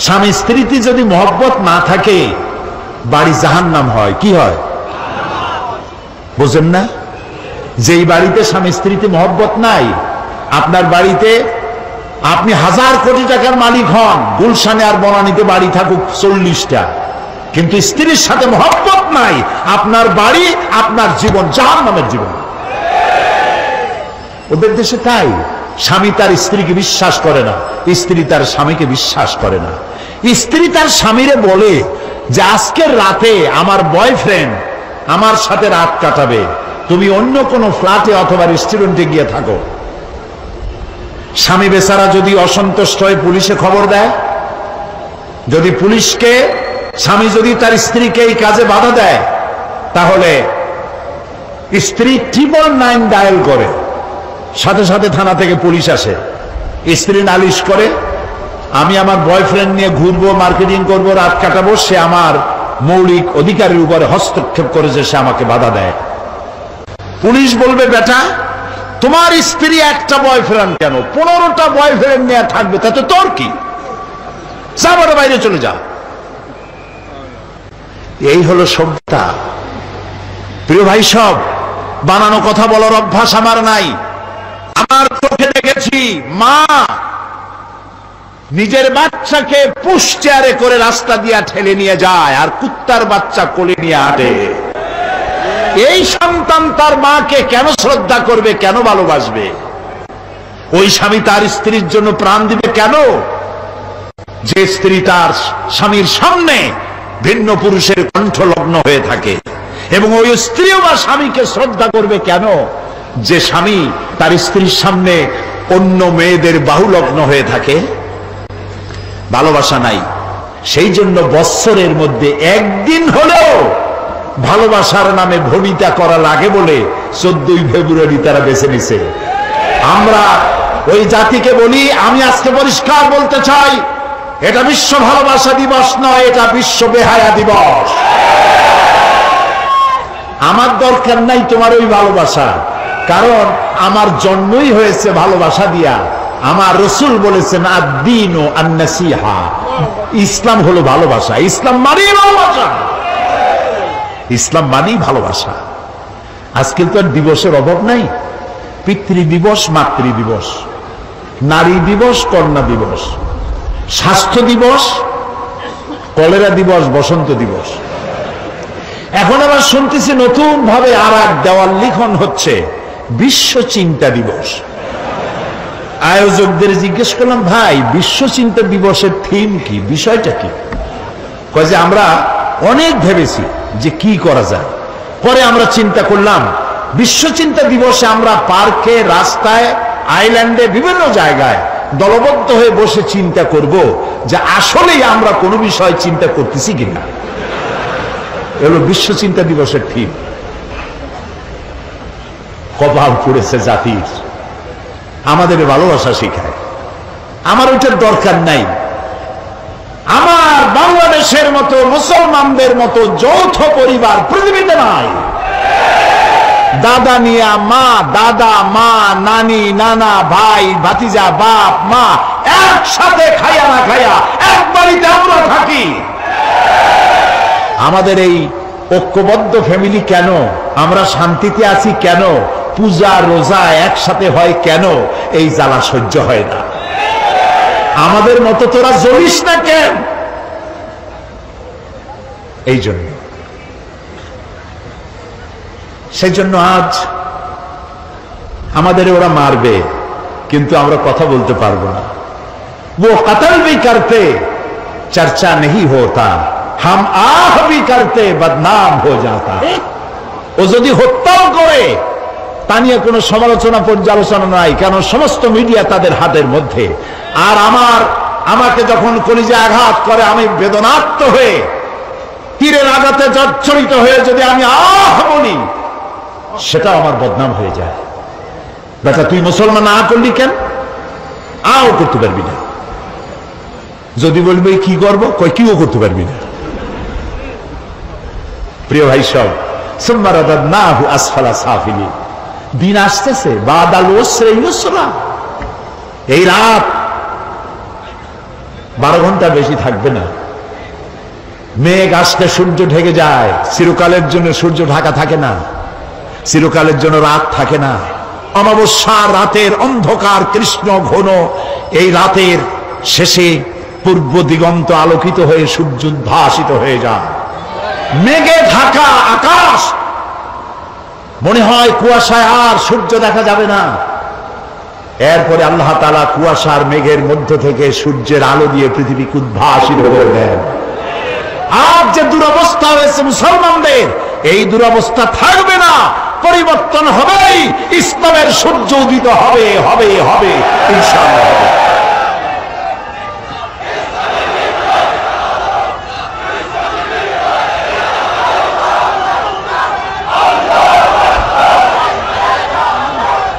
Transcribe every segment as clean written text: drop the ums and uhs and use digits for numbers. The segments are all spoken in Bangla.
স্বামী স্ত্রীতে যদি মহব্বত না থাকে বাড়ি জাহান্নাম হয়। কি হয় বুঝেন না? যেই বাড়িতে স্বামী স্ত্রীতে মহব্বত নাই, আপনার বাড়িতে আপনি 1000 কোটি টাকার মালিক হন, গুলশানে আর বনানীতে বাড়ি থাকুক 40টা, কিন্তু স্ত্রীর সাথে মহব্বত নাই, আপনার বাড়ি আপনার জীবন জাহান্নামের জীবন। ওদের দেশে তাই, স্বামী তার স্ত্রীকে বিশ্বাস করে না, স্ত্রী তার স্বামীকে বিশ্বাস করে না। স্ত্রী তার স্বামীরে বলে যে আজকের রাতে আমার বয়ফ্রেন্ড আমার সাথে রাত কাটাবে, তুমি অন্য কোনো ফ্ল্যাটে অথবা রেস্টুরেন্টে গিয়ে থাকো। স্বামী বেচারা যদি অসন্তুষ্ট হয়ে পুলিশে খবর দেয়, যদি পুলিশকে স্বামী যদি তার স্ত্রীকে এই কাজে বাধা দেয়, তাহলে স্ত্রী 999 ডায়াল করে, সাথে সাথে থানা থেকে পুলিশ আসে। স্ত্রী নালিশ করে, আমি আমার বয়ফ্রেন্ড নিয়ে ঘুরবো, মার্কেটিং করব, রাত কাটাবো, সে আমার মৌলিক অধিকারের উপরে হস্তক্ষেপ করেছে, সে আমাকে বাধা দেয়। পুলিশ বলবে, বেটা তোমার স্ত্রী একটা বয়ফ্রেন্ড কেন, 15টা বয়ফ্রেন্ড নিয়ে থাকবে, তাতে তোর কি, যা বড় বাইরে চলে যা। এই হলো সভ্যতা। প্রিয় ভাই, সব বানানো কথা বলার অভ্যাস আমার নাই। আমার চোখে দেখেছি মা নিজের বাচ্চাকে পুশ চেয়ারে করে রাস্তা দিয়া ঠেলে নিয়ে যায়, আর কুত্তার বাচ্চা কোলে নিয়ে হাঁটে। এই সন্তান তার মাকে কেন শ্রদ্ধা করবে, কেন ভালোবাসবে? ওই স্বামী তার স্ত্রীর জন্য প্রাণ দিবে কেন? যে স্ত্রী তার স্বামীর সামনে ভিন্ন পুরুষের কণ্ঠলগ্ন হয়ে থাকে। এবং ওই স্ত্রীও বা স্বামীকে শ্রদ্ধা করবে কেন? যে স্বামী তার স্ত্রীর সামনে অন্য মেয়েদের বাহুলগ্ন হয়ে থাকে। ভালোবাসা নাই। সেই জন্য বৎসরের মধ্যে একদিন হলেও ভালোবাসার নামে ভনিতা করা লাগে বলে 14ই ফেব্রুয়ারি তারা বেছে নিছে। আমরা ওই জাতিকে বলি, আমি আজকে পরিষ্কার বলতে চাই, এটা বিশ্ব ভালোবাসা দিবস নয়, এটা বিশ্ব বেহায়া দিবস। আমার দরকার নাই তোমার ওই ভালোবাসা, কারণ আমার জন্মই হয়েছে ভালোবাসা দিয়া। আমার রাসূল বলেছেন, আদ-দীন আন-নাসিহা, ইসলাম হলো ভালোবাসা। ইসলাম মানেই ভালোবাসা, ইসলাম মানেই ভালোবাসা। আজকে তো আর দিবসের অভাব নাই। পিতৃ দিবস, মাতৃ দিবস, নারী দিবস, কন্যা দিবস, স্বাস্থ্য দিবস, কলেরা দিবস, বসন্ত দিবস। এখন আবার শুনতেছি নতুন ভাবে আর এক দেওয়াল লিখন হচ্ছে, বিশ্ব চিন্তা দিবস। আয়োজকদের জিজ্ঞেস করলাম, ভাই বিশ্ব চিন্তা দিবসের থিম কি, বিষয়টা কি? কয় যে আমরা অনেক ভেবেছি যে কি করা যায়, পরে আমরা চিন্তা করলাম বিশ্ব চিন্তা দিবসে আমরা পার্কে, রাস্তায়, আইল্যান্ডে, বিভিন্ন জায়গায় দলবদ্ধ হয়ে বসে চিন্তা করব যে আসলেই আমরা কোনো বিষয় চিন্তা করতেছি কিনা। এগুলো বিশ্ব চিন্তা দিবসের থিম। কপাল পড়েছে জাতির, আমাদের ভালোবাসা শিখায়। আমার ওইটার দরকার নাই। আমার বাংলাদেশের মতো, মুসলমানদের মতো যৌথ পরিবার পৃথিবীতে নাই। দাদা নিয়া মা, দাদা মা, নানি নানা, ভাই ভাতিজা, বাপ মা একসাথে খাইয়া না খাইয়া এক বাড়িতে আমরা থাকি। আমাদের এই ঐক্যবদ্ধ ফ্যামিলি কেন? আমরা শান্তিতে আছি কেন? পূজা রোজা একসাথে হয় কেন? এই জ্বালা সহ্য হয় না। আমাদের মতো তোরা জ্বলিস না কেন? এই জন্য, সেই জন্য আজ আমাদের ওরা মারবে, কিন্তু আমরা কথা বলতে পারবো না। वो कत्ल भी करते चर्चा नहीं होता, हम आह भी करते बदनाम हो जाता। ও যদি হত্যাও করে তা নিয়ে কোনো সমালোচনা পর্যালোচনা নাই, কারণ সমস্ত মিডিয়া তাদের হাতের মধ্যে। আর আমাকে যখন কলিজে আঘাত করে, আমি বেদনার্ত হয়ে তীরের আঘাতে জর্জরিত হয়ে যদি আমি আহ বলি, সেটা আমার বদনাম হয়ে যায়। বেটা তুই মুসলমান না করলি কেন? আও করতে পারবি না। যদি বলবে কি করবো, কই কিও করতে পারবি না। প্রিয় ভাই সব, সুম্মা রাদাদনাহু আসফালা সাফিলিন। দিন আসতেছে, বাদাল উসরি ইউসরা। এই রাত 12 ঘন্টা বেশি থাকবে না। মেঘ আসলে সূর্য ঢেকে যায়, চিরকালের জন্য সূর্য ঢাকা থাকে না, চিরকালের জন্য রাত থাকে না। অমাবস্যার রাতের অন্ধকার কৃষ্ণ ঘন এই রাতের শেষে পূর্ব দিগন্ত আলোকিত হয়ে সূর্য উদ্ভাসিত হয়ে যায়। মেঘে ঢাকা আকাশ, মনে হয় কুয়াশায় আর সূর্য দেখা যাবে না। এরপরে আল্লাহ তাআলা কুয়াশার মেঘের মধ্য থেকে সূর্যের আলো দিয়ে পৃথিবীকে উদ্ভাসিত করে দেন। আজ যে দুরবস্থা হয়েছে মুসলমানদের, এই দুরবস্থা থাকবে না, পরিবর্তন হবেই। ইসলামের সূর্য উদিত হবে হবে হবে ইনশাআল্লাহ।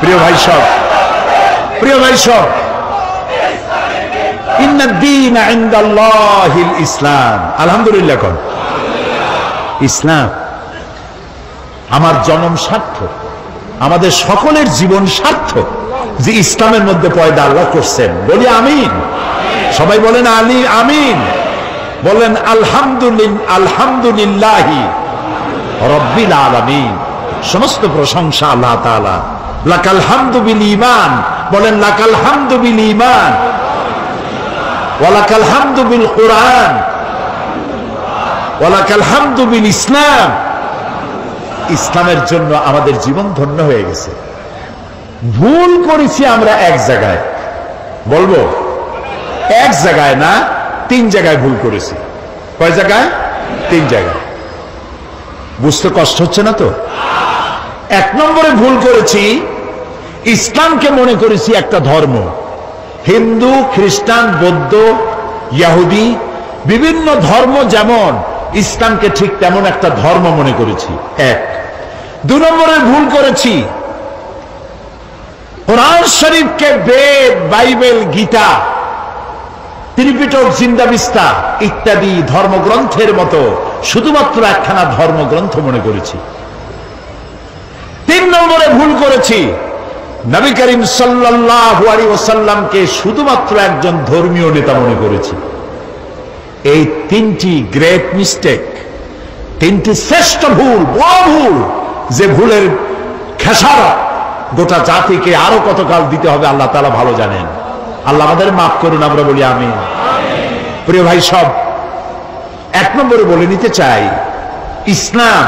প্রিয় ভাই সব, প্রিয় ভাই সব, ইন্নাদ-দীন ইনদাল্লাহিল ইসলাম। আলহামদুলিল্লাহ কোন ইসলাম। আমার জন্ম সার্থক, আমাদের সকলের জীবন সার্থক যে ইসলামের মধ্যে পয়দা আল্লাহ করছেন। বলি আমিন। সবাই বলেন আলী আমিন, বলেন আলহামদুলিল্লাহি রাব্বিল আলামিন। সমস্ত প্রশংসা আল্লাহ তাআলা। লাকাল হামদু বিল ঈমান, বলেন লাকাল হামদু বিল ঈমান ওয়া লাকাল হামদু বিল কুরআন ওয়া লাকাল হামদু বিল ইসলাম। ইসলামের জন্য আমাদের জীবন ধন্য হয়ে গেছে। ভুল করেছি আমরা এক জায়গায়, বলবো এক জায়গায় না, 3 জায়গায় ভুল করেছি। কয় জায়গায়? 3 জায়গায়। বুঝতে কষ্ট হচ্ছে না তো? 1 নম্বরে ভুল করেছি, ইসলামকে মনে করেছি একটা ধর্ম। হিন্দু, খ্রিস্টান, বৌদ্ধ, ইহুদি বিভিন্ন ধর্ম যেমন, ইসলামকে ঠিক তেমন একটা ধর্ম মনে করেছি। 1। 2 নম্বরে ভুল করেছি, কোরআন শরীফকে বেদ, বাইবেল, গীতা, ত্রিপিটক, জিন্দাবিস্তা ইত্যাদি ধর্মগ্রন্থের মতো শুধুমাত্র একখানা ধর্মগ্রন্থ মনে করেছি। 3 নম্বরে ভুল করেছি, নবী করিম সাল্লাল্লাহু আলাইহি ওয়াসাল্লামকে শুধুমাত্র একজন ধর্মীয় নেতা মনে করেছি। এই 3টি গ্রেট মিস্টেক, 3টি শ্রেষ্ঠ ভুল, বড় ভুল, যে ভুলের খেসারত গোটা জাতিকে আরো কতকাল দিতে হবে আল্লাহ তাআলা ভালো জানেন। আল্লাহ আমাদের মাফ করুন, আমরা বলি আমিন। প্রিয় ভাই সব, 1 নম্বরে বলে নিতে চাই, ইসলাম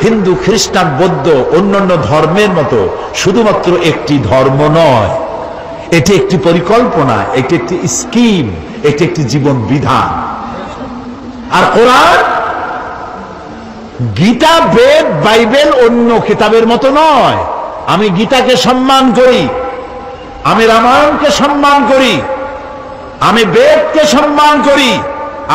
হিন্দু, খ্রিস্টান, বৌদ্ধ অন্যান্য ধর্মের মতো শুধুমাত্র একটি ধর্ম নয়, এটি একটি পরিকল্পনা, এটি একটি স্কিম, এটি একটি জীবন বিধান। আর কোরআন, গীতা, বেদ, বাইবেল অন্য কিতাবের মতো নয়। আমি গীতাকে সম্মান করি, আমি রামায়ণকে সম্মান করি, আমি বেদকে সম্মান করি,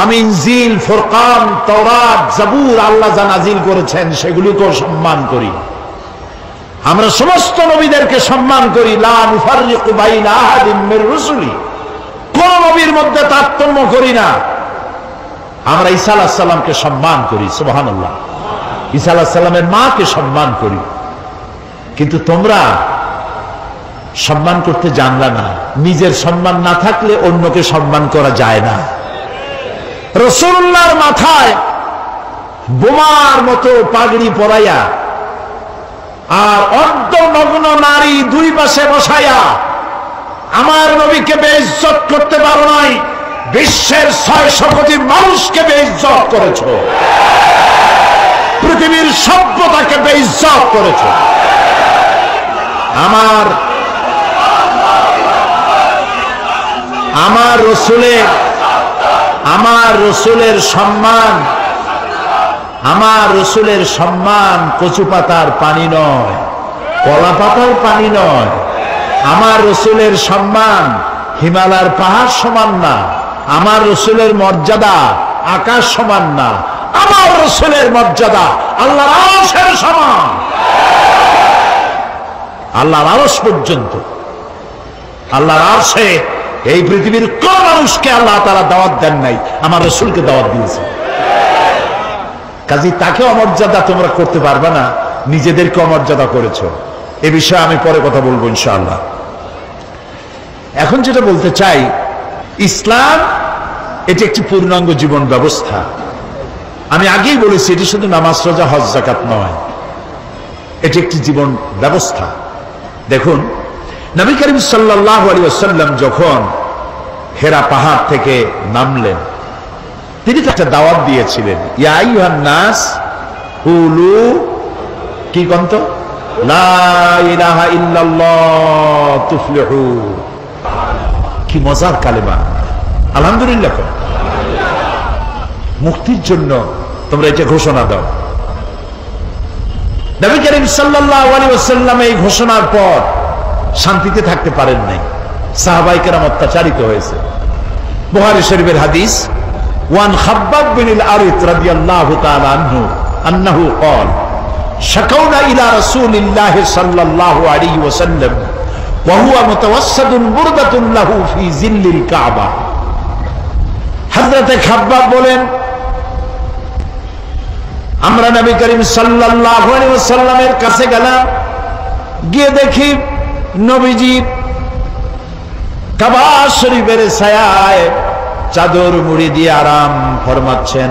আমি ইনজিল, ফুরকান, তাওরাত, জাবুর আল্লাহ যা নাজিল করেছেন সেগুলিকেও সম্মান করি। আমরা সমস্ত নবীদেরকে সম্মান করি। লা নুফাররিকু বাইনা আহাদিম মির রুসুলি, কোন নবীর মধ্যে তারতম্য করি না। আমরা ঈসা আলাইহিস সালামকে সম্মান করি, সুবহানাল্লাহ। ঈসা আলাইহিস সালামের মাকে সম্মান করি। কিন্তু তোমরা সম্মান করতে জানলা না। নিজের সম্মান না থাকলে অন্যকে সম্মান করা যায় না। রাসূলুল্লাহর মাথায় বোমার মতো পাগড়ি পরাইয়া আর অর্ধনগ্ন নারী 2 পাশে বসাইয়া আমার নবীকে বেইজ্জত করতে পারো নাই, বিশ্বের 600 কোটি মানুষকে বেইজ্জত করেছো, পৃথিবীর সভ্যতাকে বেইজ্জত করেছো। আমার রসুলের সম্মান কচু পাতার পানি নয়, কলা পাতার পানি নয়। আমার রসুলের সম্মান হিমালয়ের পাহাড় সমান না। আমার রসুলের মর্যাদা আকাশ সমান না। আমার রসুলের মর্যাদা আল্লাহর আরশের সমান। আল্লাহর আরশ পর্যন্ত, আল্লাহর আরশে এই পৃথিবীর কোন মানুষকে আল্লাহ তাআলা দাওয়াত দেন নাই, আমার রাসূলকে দাওয়াত দিয়েছে। কাজী তাকে অমর্যাদা তোমরা করতে পারবে না, নিজেদেরকে অমর্যাদা করেছো। এ বিষয়ে আমি পরে কথা বলবো ইনশাআল্লাহ। এখন যেটা বলতে চাই, ইসলাম এটি একটি পূর্ণাঙ্গ জীবন ব্যবস্থা। আমি আগেই বলেছি এটি শুধু নামাজ রোজা হজ যাকাত নয়, এটি একটি জীবন ব্যবস্থা। দেখুন, নবী করিম সাল্লাল্লাহু আলাইহি ওয়াসাল্লাম যখন হেরা পাহাড় থেকে নামলেন, তিনি একটা দাওয়াত দিয়েছিলেন, ইয়া আইয়ুহান নাস কুলু কি কন্ত লা ইলাহা ইল্লাল্লাহ তুফলিহু। কি মজার কালেমা, আলহামদুলিল্লাহ। মুক্তির জন্য তোমরা এটা ঘোষণা দাও। নবী করিম সাল্লাল্লাহু আলাইহি ওয়াসাল্লাম এই ঘোষণার পর শান্তিতে থাকতে পারেন নাই, সাহাবায়ে কেরাম অত্যাচারিত হয়েছে। বুখারী শরীফের হাদিস, ওয়ান খাব্বাব বিন আল-আরিত রাদিয়াল্লাহু তাআলা আনহু আন্নাহু قال شكونا الى رسول الله صلى الله عليه وسلم وهو متوسد بردة له في ظل الكعبة। হযরত খাব্বাব বলেন, আমরা নবী করিম সাল্লাল্লাহু আলাইহি ওয়াসাল্লামের কাছে গেলাম, গিয়ে দেখি নবীজি কাবা শরীফের ছায়ায় চাদর মুড়ি দিয়ে আরাম ফরমাচ্ছেন।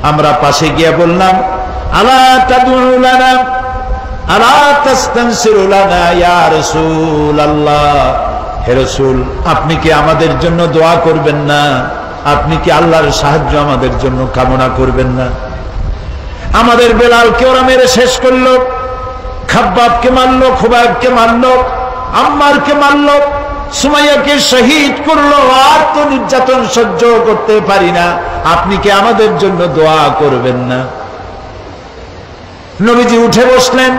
আমরা পাশে গিয়ে বললাম, আলা তাদউ লানা আলা তাস্তানসিরু লানা ইয়া রাসূলুল্লাহ, হে রাসূল আপনি কি আমাদের জন্য দোয়া করবেন না? আপনি কি আল্লাহর সাহায্য আমাদের জন্য কামনা করবেন না? আমাদের বেলালকে ওরা মেরে শেষ করলো, খাব্বাবকে মারলো, খুবাইবকে মারলো, আম্মারকে মারলো, সুমাইয়াকে শহীদ করলো। আর তো নির্যাতন সহ্য করতে পারি না, আপনি কি আমাদের জন্য দোয়া করবেন না? নবীজি উঠে বসলেন,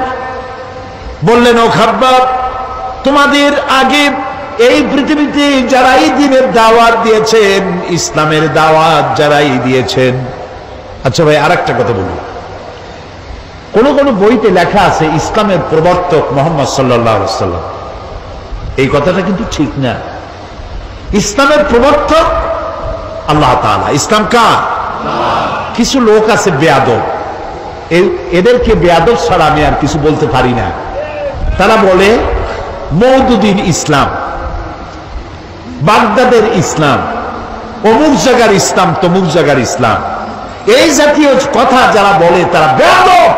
বললেন, ও খাব্বাব, তোমাদের আগে এই পৃথিবীতে যারাই দ্বীনের দাওয়াত দিয়েছেন, ইসলামের দাওয়াত যারাই দিয়েছেন। আচ্ছা ভাই, আরেকটা কথা বলি, কোন কোন বইতে লেখা আছে ইসলামের প্রবর্তক মুহাম্মদ সাল্লাল্লাহু আলাইহি ওয়াসাল্লাম। এই কথাটা কিন্তু ঠিক না। ইসলামের প্রবর্তক আল্লাহ তাআলা। ইসলাম কার? কিছু লোক আছে বেয়াদব, এদেরকে বেয়াদব ছাড়া আমি আর কিছু বলতে পারি না। তারা বলে মওদুদীর ইসলাম, বাগদাদের ইসলাম, অমুক জায়গার ইসলাম, তমুক জায়গার ইসলাম, এই জাতীয় কথা যারা বলে তারা বেয়াদব।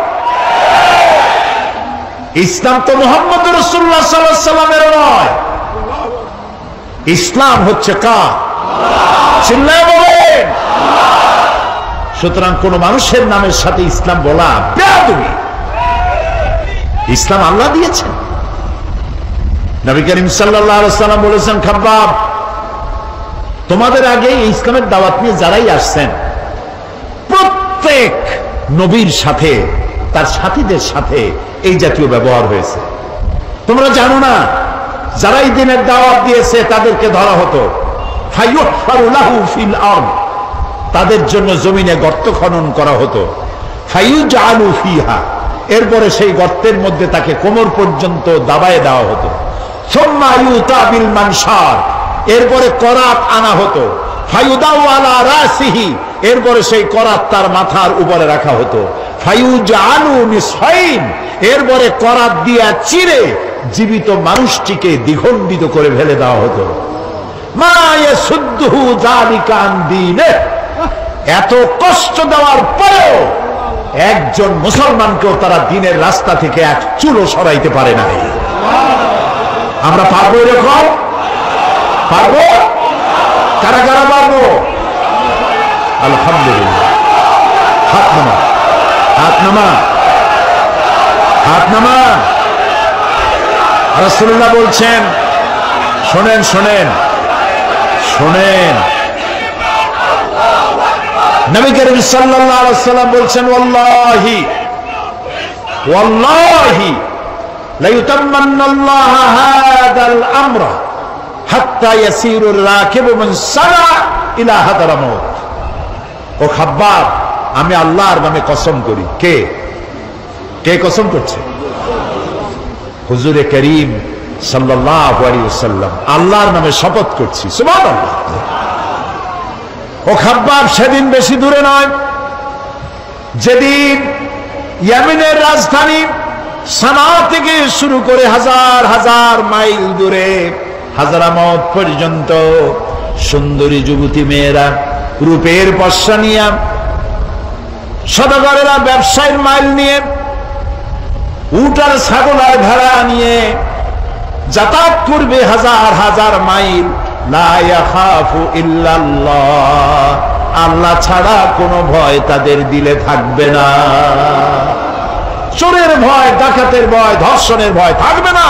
ইসলাম তো মুহাম্মদ রাসূলুল্লাহ সাল্লাল্লাহু আলাইহি ওয়াসাল্লামের নয়, ইসলাম হচ্ছে কার? চিল্লায়ে বলেন। সুতরাং কোন মানুষের নামের সাথে ইসলাম বলা বেয়াদবি। ইসলাম আল্লাহ দিয়েছেন। নবী করিম সাল্লাল্লাহু আলাইহি ওয়াসাল্লাম বলেছেন, খাব্বাব, তোমাদের আগে এই ইসলামের দাওয়াত নিয়ে যারাই আসছেন, প্রত্যেক নবীর সাথে তার সাথীদের সাথে এই জাতীয় ব্যবহার হয়েছে। তোমরা জানো না, যারা এই দিনের দাওয়াত দিয়েছে তাদেরকে ধরা হতো, ফায়ুহফারু লাহু ফিল আরদ, তাদের জন্য জমিনে গর্ত খনন করা হতো, ফায়ুজআলু ফিহা, এরপরে সেই গর্তের মধ্যে তাকে কোমর পর্যন্ত দাবায় দেওয়া হতো, সুম্মা ইউতা বিল মানশার, এরপরে করাত আনা হতো, ফায়ুদাউ আলা রাসিহি, এরপরে সেই করাত তার মাথার উপরে রাখা হতো, ফায়ুজআলু নিসফাইন, এরপরে করাত দিয়া চিরে জীবিত মানুষটিকে দ্বিখণ্ডিত করে ফেলে দেওয়া হতো। মা ইয়াসুদ্দুহু যালিকা আন দীনে, এত কষ্ট দেওয়ার পরেও একজন মুসলমানকেও তারা দ্বীনের রাস্তা থেকে এক চুলও সরাইতে পারে না। আমরা পারবো এরকম? পারবো? কারা কারা পারবো? আলহামদুলিল্লাহ। হাত নামা, হাত নামা, হাত নামা। রাসূলুল্লাহ বলছেন, শোনেন শোনেন শোনেন, নবী করিম সাল্লাল্লাহু আলাইহি ওয়াসাল্লাম বলছেন, ওয়াল্লাহি ওয়াল্লাহি লা ইউতাম্মান্নাল্লাহু হাদাল আমরা হাত্তা ইয়াসিরুর রাকিবু মান সারা ইলা হাদরামাউত। ও খাব্বাব, আমি আল্লাহর নামে কসম করি। কে কে কসম করছে? হুজুরে করিম সাল্লাল্লাহু আলাইহি ওয়াসাল্লাম আল্লাহর নামে শপথ করছি, সুবহানাল্লাহ। ও খাব্বাব, সেদিন বেশি দূরে নয়, যেদিন ইয়েমেনের রাজধানী সানা থেকে শুরু করে হাজার হাজার মাইল দূরে হাজারামাউত পর্যন্ত সুন্দরী যুবতী মেয়েরা রূপের পশ্চা নিয়ে, সদাগরেরা ব্যবসায়ীর মাইল নিয়ে, উট আর ছাগল আর ভেড়া নিয়ে যাতায়াত করবে হাজার হাজার মাইল। লা ইয়াখাফু ইল্লাল্লাহ, আল্লাহ ছাড়া কোনো ভয় তাদের দিলে থাকবে না। চোরের ভয়, ডাকাতের ভয়, ধর্ষণের ভয় থাকবে না।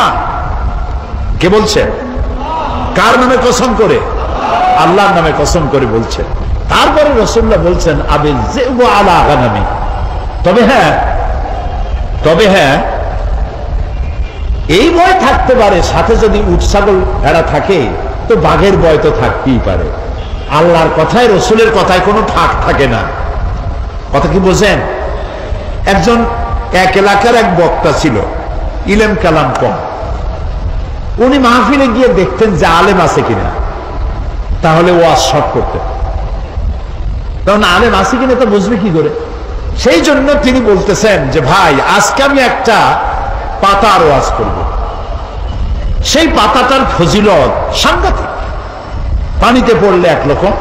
কে বলছে? কার নামে কসম করে? আল্লাহর নামে কসম করে বলছে। তারপরে রাসূলুল্লাহ বলছেন আবিল যিবু আলা গানামি, তবে হ্যাঁ এই ভয় থাকতে পারে, সাথে যদি উট ছাগল ভেড়া থাকে তো বাঘের ভয় তো থাকতেই পারে। আল্লাহর কথায়, রসুলের কথায় কোনো ঠাক থাকে না। কথা কি বোঝেন? একজন এক এলাকার এক বক্তা ছিল, ইলম কালাম কম। উনি মাহফিলে গিয়ে দেখতেন যে আলেম আছে কিনা, তাহলে ওয়াজ শর্ট করতেন। কারণ আলেম আছে কিনা তো বুঝবে কি করে? সেই জন্য তিনি বলতেছেন যে ভাই, আজকে আমি একটা পাতার ওয়াজ করব। সেই পাতাটার ফজিলত সাংঘাতিক। পানিতে পড়লে একরকম,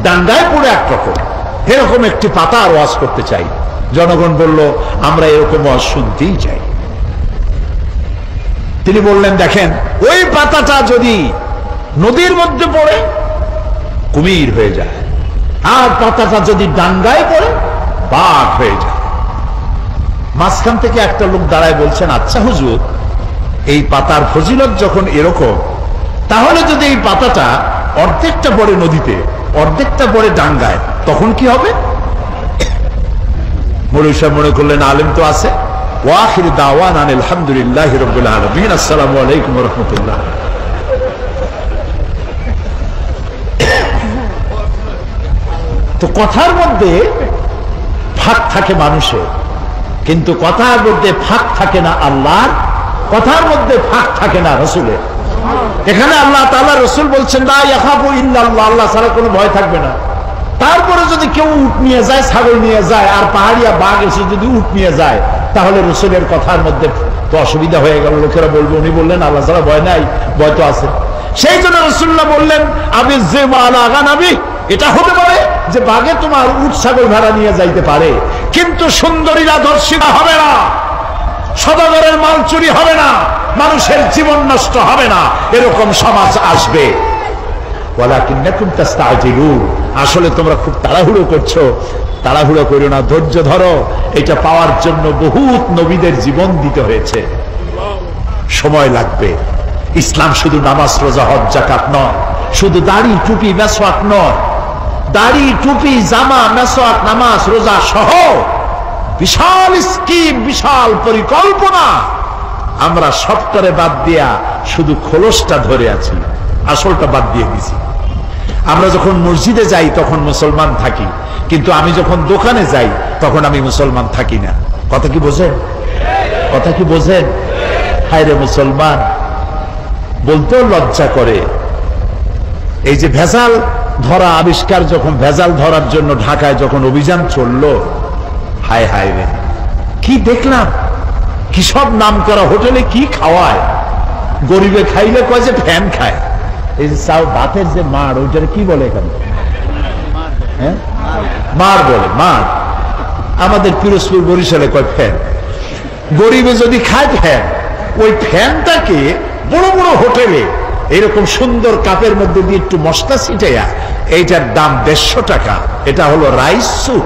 ডান্ডায় পড়ে একরকম, এরকম একটি পাতার ওয়াজ করতে চাই। জনগণ বলল আমরা এরকম ওয়াজ শুনতেই চাই। তিনি বললেন দেখেন, ওই পাতাটা যদি নদীর মধ্যে পড়ে কুমির হয়ে যায়, আর পাতাটা যদি ডান্ডায় পড়ে বাঘ হয়ে যায়। মাঝখান থেকে একটা লোক দাঁড়ায় বলছেন, আচ্ছা হুজুর, এই পাতার ফজিলত যখন এরকম, তাহলে যদি এই পাতাটা অর্ধেকটা পড়ে নদীতে, অর্ধেকটা পড়ে ডাঙ্গায়, তখন কি হবে? মৌলভী সাহেব মনে করলেন আলেম তো আছে। ওয়াখির দাওয়ান আলহামদুলিল্লাহি রাব্বিল আলামিন, আসসালামু আলাইকুম ওয়া রাহমাতুল্লাহ। তো কথার মধ্যে ফাঁক থাকে মানুষের, কিন্তু কথার মধ্যে ফাঁক থাকে না আল্লাহর, কথার মধ্যে ফাঁক থাকে না রসুলের। এখানে আল্লাহ তাআলা, রসুল বলছেন লা ইয়াখাফু ইল্লাল্লাহ, আল্লাহ ছাড়া কোনো ভয় থাকবে না। তারপরে যদি কেউ উট নিয়ে যায়, ছাগল নিয়ে যায়, আর পাহাড়িয়া বাঘ এসে যদি উট নিয়ে যায়, তাহলে রসুলের কথার মধ্যে তো অসুবিধা হয়ে গেল। লোকেরা বলবে, উনি বললেন আল্লাহ ছাড়া ভয় নাই, ভয় তো আছে। সেই জন্য রাসূলুল্লাহ বললেন আবিল যিবু আলা গানামি, এটা হতে পারে যে বাঘে তোমার উট ছাগল ভেড়া নিয়ে যাইতে পারে, কিন্তু সুন্দরীরা ধর্ষিতা হবে না, সদাগরের মাল চুরি হবে না, মানুষের জীবন নষ্ট হবে না, এরকম সমাজ আসবে। ওয়ালাকিন্নাকুম তাস্তাজিলুন, আসলে তোমরা খুব তাড়াহুড়ো করছো। তাড়াহুড়ো করো না, ধৈর্য ধরো। এটা পাওয়ার জন্য বহুত নবীদের জীবন দিতে হয়েছে, সময় লাগবে। ইসলাম শুধু নামাজ, রোজা, হজ, যাকাত নয়, শুধু দাড়ি, টুপি, মেসওয়াক নয়। দাড়ি, টুপি, জামা, মেসওয়াক, নামাজ, রোজা সহ বিশাল স্কিম, বিশাল পরিকল্পনা। আমরা সবটারে বাদ দিয়া শুধু খোলসটা ধরে আছি, আসলটা বাদ দিয়ে দিছি। আমরা যখন মসজিদে যাই তখন মুসলমান থাকি, কিন্তু আমি যখন দোকানে যাই তখন আমি মুসলমান থাকি না। কথা কি বোঝেন? কথা কি বোঝেন? হায় রে মুসলমান, বলতেও লজ্জা করে। এই যে ভেজাল ধরা আবিষ্কার, যখন ভেজাল ধরার জন্য ঢাকায় যখন অভিযান চললো, হায় হায় রে, কি দেখলাম! কি সব নাম করা হোটেলে কি খাওয়ায়! গরিবে খাইলে কয় যে ফ্যান খায়। এই যে ভাতের যে মার, ওইটার কি বলে এখানে? হ্যাঁ, মার বলে, মার। আমাদের পিরোজপুর, বরিশালে কয় ফ্যান। গরিবে যদি খায় ফ্যান, ওই ফ্যানটাকে বড় বড় হোটেলে এরকম সুন্দর কাপের মধ্যে দিয়ে একটু মশলা ছিটাইয়া, এইটার দাম 150 টাকা। এটা হলো রাইস স্যুপ।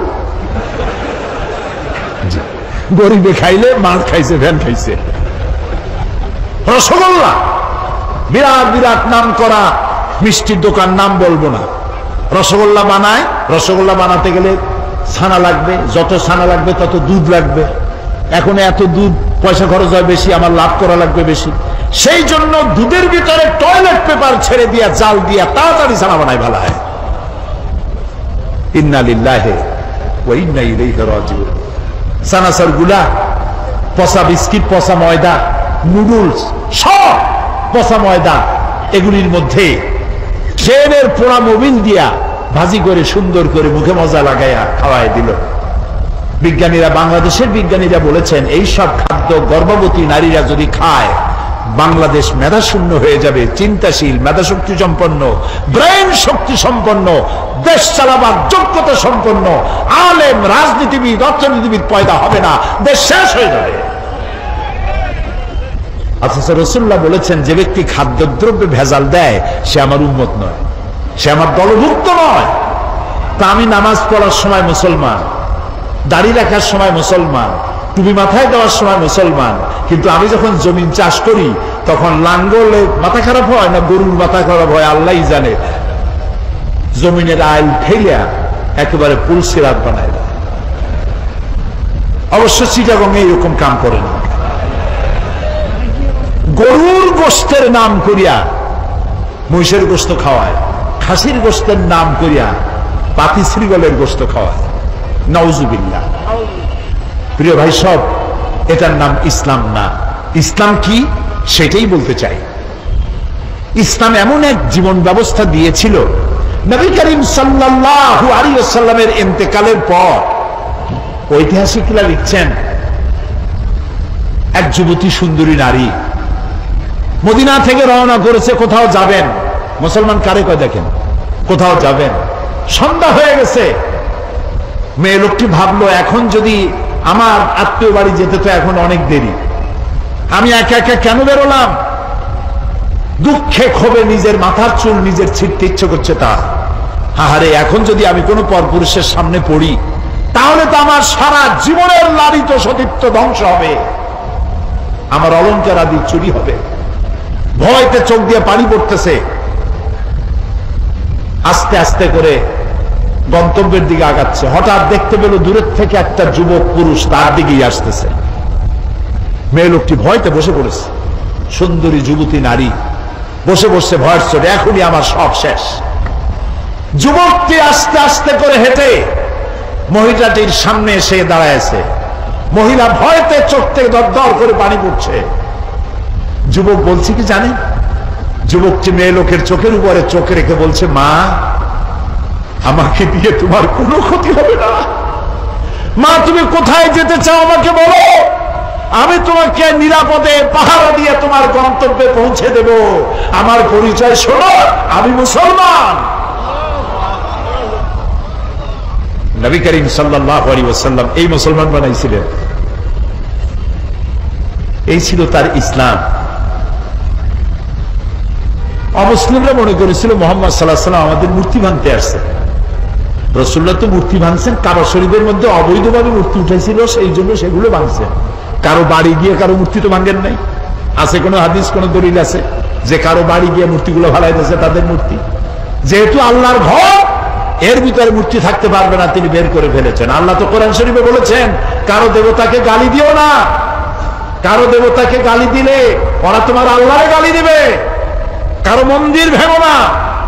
গরিবে খাইলে মার খাইছে, ফ্যান খাইছে। রসগোল্লা, বিরাট বিরাট নাম করা মিষ্টির দোকান, নাম বলবো না। রসগোল্লা বানায়, রসগোল্লা বানাতে গেলে ছানা লাগবে, যত ছানা লাগবে তত দুধ লাগবে। এখন এত দুধ, পয়সা খরচ হয় বেশি, আমার লাভ করা লাগবে বেশি। সেই জন্য দুধের ভিতরে টয়লেট পেপার ছেড়ে দিয়া, জাল দিয়া তাড়াতাড়ি ছানা বানায় ভালো হয়। ইন্না লিল্লাহি ওয়া ইন্না ইলাইহি রাজিউন। সানাসার গুলা, পচা বিস্কিট, পচা ময়দা, নুডলস, সব পচা ময়দা, এগুলির মধ্যে ট্রেনের পোড়া মোবিল দিয়া ভাজি করে সুন্দর করে মুখে মজা লাগাইয়া খাওয়াই দিল। বিজ্ঞানীরা, বাংলাদেশের বিজ্ঞানীরা বলেছেন এই সব খাদ্য গর্ভবতী নারীরা যদি খায় বাংলাদেশ মেধাশূন্য হয়ে যাবে, চিন্তাশীল, মেধাশক্তি সম্পন্ন, ব্রেন শক্তি সম্পন্ন, দেশ চালাবার যোগ্যতা সম্পন্ন আলেম, রাজনীতিবিদ, অর্থনীতিবিদ পয়দা হবে না, দেশ শেষ হয়ে যাবে। অথচ রাসূলুল্লাহ বলেছেন, যে ব্যক্তি খাদ্যদ্রব্যে ভেজাল দেয় সে আমার উম্মত নয়, সে আমার দলভুক্ত নয়। তা আমি নামাজ পড়ার সময় মুসলমান, দাড়ি রাখার সময় মুসলমান, টুপি মাথায় দেওয়ার সময় মুসলমান, কিন্তু আমি যখন জমিন চাষ করি তখন লাঙ্গলে মাথা খারাপ হয় না গরুর মাথা খারাপ হয় আল্লাহই জানে, জমিনের আইল ঠেলিয়া একেবারে পুলসিরাত বানায় দেয়। অবশ্য চিটাগং এরকম কাম করে না। গরুর গোশতের নাম করিয়া মহিষের গোশত খাওয়ায়, খাসির গোশতের নাম করিয়া পাতি শ্রীগলের গোশত খাওয়ায়। নাউজুবিল্লাহ। প্রিয় ভাই সব, এটার নাম ইসলাম না। ইসলাম কি সেটাই বলতে চাই। ইসলাম এমন এক জীবন ব্যবস্থা দিয়েছিল, নবী করিম সাল্লাল্লাহু আলাইহি ওয়াসাল্লামের ইন্তেকালের পর ঐতিহাসিকরা লিখছেন, এক যুবতী সুন্দরী নারী মদিনা থেকে রওনা করেছে, কোথাও যাবেন। মুসলমান কারে কয় দেখেন, কোথাও যাবেন, সন্ধ্যা হয়ে গেছে। মেয়ে লোকটি ভাবলো, এখন যদি আমার আত্মীয় বাড়ি যেতে তো এখন অনেক দেরি, আমি একা একা কেন বেরোলাম? দুঃখে ক্ষোভে নিজের মাথার চুল নিজের ছিঁড়তে ইচ্ছে করছে তার। আহারে, এখন যদি আমি কোনো পরপুরুষের সামনে পড়ি তাহলে তো আমার সারা জীবনের লালিত সতীত্ব ধ্বংস হবে, আমার অলংকার আদি চুরি হবে। ভয়তে চোখ দিয়ে পানি পড়তেছে। আস্তে আস্তে করে গন্তব্যের দিকে আগাচ্ছে। হঠাৎ দেখতে পেল দূরের থেকে একটা যুবক পুরুষ তার দিকেই আসতেছে। মেয়ে লোকটি ভয়তে বসে পড়েছে। সুন্দরী যুবতী নারী বসে বসে ভয়ের চোটে, এখনই আমার সব শেষ। যুবকটি আস্তে আস্তে করে হেঁটে মহিলাটির সামনে এসে দাঁড়ায়ছে। মহিলা ভয়তে চোখ থেকে দরদর করে পানি পড়ছে। যুবক বলছে কি জানেন? যুবকটি মেয়ে লোকের চোখের উপরে চোখ রেখে বলছে, মা, আমাকে দিয়ে তোমার কোনো ক্ষতি হবে না। মা, তুমি কোথায় যেতে চাও আমাকে বলো, আমি তোমাকে নিরাপদে পাহারা দিয়ে তোমার গন্তব্যে পৌঁছে দেব। আমার পরিচয় শোনো, আমি মুসলমান। নবী করিম সাল্লাল্লাহু আলাইহি ওয়াসাল্লাম এই মুসলমান বানাইছিলেন। এই ছিল তার ইসলাম। অমুসলিমরা মনে করেছিল মুহাম্মদ সাল্লাল্লাহু আলাইহি ওয়াসাল্লাম আমাদের মূর্তি ভাঙতে আসছে। রাসূলুল্লাহ তো মূর্তি ভাঙছেন, কাবা শরীফের মধ্যে অবৈধভাবে মূর্তি উঠেছিল, সেই জন্য সেগুলো ভাঙছেন। কারো বাড়ি গিয়ে কারো মূর্তি তো ভাঙেন নাই। আছে কোনো হাদিস, কোনো দলিল আছে যে কারো বাড়ি গিয়ে মূর্তিগুলো ফালাই দিয়েছে তাদের মূর্তি? যেহেতু আল্লাহর ঘর, এর ভিতরে মূর্তি থাকতে পারবে না, তিনি বের করে ফেলেছেন। আল্লাহ তো কোরআন শরীফে বলেছেন, কারো দেবতাকে গালি দিও না। কারো দেবতাকে গালি দিলে ওরা তোমার আল্লাহরে গালি দিবে। কারো মন্দির ভেঙো না,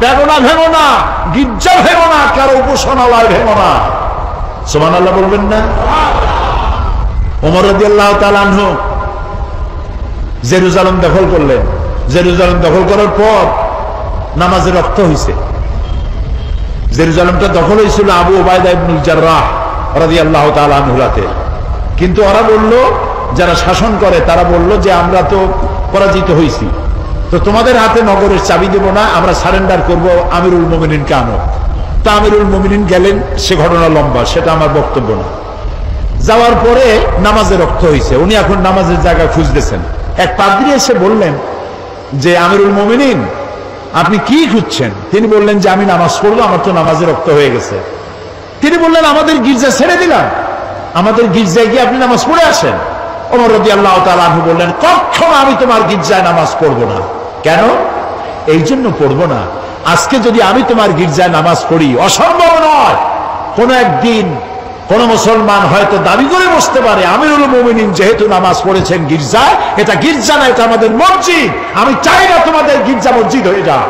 প্যাগোডা ভেঙো না, গির্জা ভেঙো না, কারো উপাসনালয় ভেঙো না। সুবহানাল্লাহ বলবেন না? ওমর রাদিয়াল্লাহু তাআলা আনহু জেরুজালেম দখল করলেন। জেরুজালেম দখল করার পর নামাজে রক্ত হয়েছে। জেরুজালেমটা দখল হয়েছিল আবু উবাইদা ইবনুল জাররাহ রাদিয়াল্লাহু তাআলা আনহুর হাতে। কিন্তু ওরা বলল, যারা শাসন করে তারা বলল যে আমরা তো পরাজিত হয়েছি, তো তোমাদের হাতে নগরের চাবি দেব না, আমরা সারেন্ডার করব, আমিরুল মুমিনিনকে আনো। তা আমিরুল মুমিনিন গেলেন, সে ঘটনা লম্বা, সেটা আমার বক্তব্য না। যাওয়ার পরে নামাজে রক্ত হয়েছে, উনি এখন নামাজের জায়গা খুঁজতেছেন। এক পাদ্রী এসে বললেন যে, আমিরুল মুমিনিন, আপনি কি খুঁজছেন? তিনি বললেন যে, আমি নামাজ পড়বো, আমার তো নামাজে রক্ত হয়ে গেছে। তিনি বললেন, আমাদের গির্জা ছেড়ে দিলাম, আমাদের গির্জায় গিয়ে আপনি নামাজ পড়ে আসেন। ওমর রাদিয়াল্লাহু তাআলা আনহু বললেন, কখনো আমি তোমার গির্জায় নামাজ পড়বো না। কেন? এই জন্য পড়বো না, আজকে যদি আমি তোমার গির্জায় নামাজ পড়ি, অসম্ভব নয়, কোন একদিন কোন মুসলমান হয়তো দাবি করে বসতে পারে, আমিরুল মুমিনিন যেহেতু নামাজ পড়েছেন গির্জায়, এটা গির্জা না, এটা আমাদের মসজিদ, আমি চাই না তোমাদের গির্জা মসজিদ হয়ে যাক।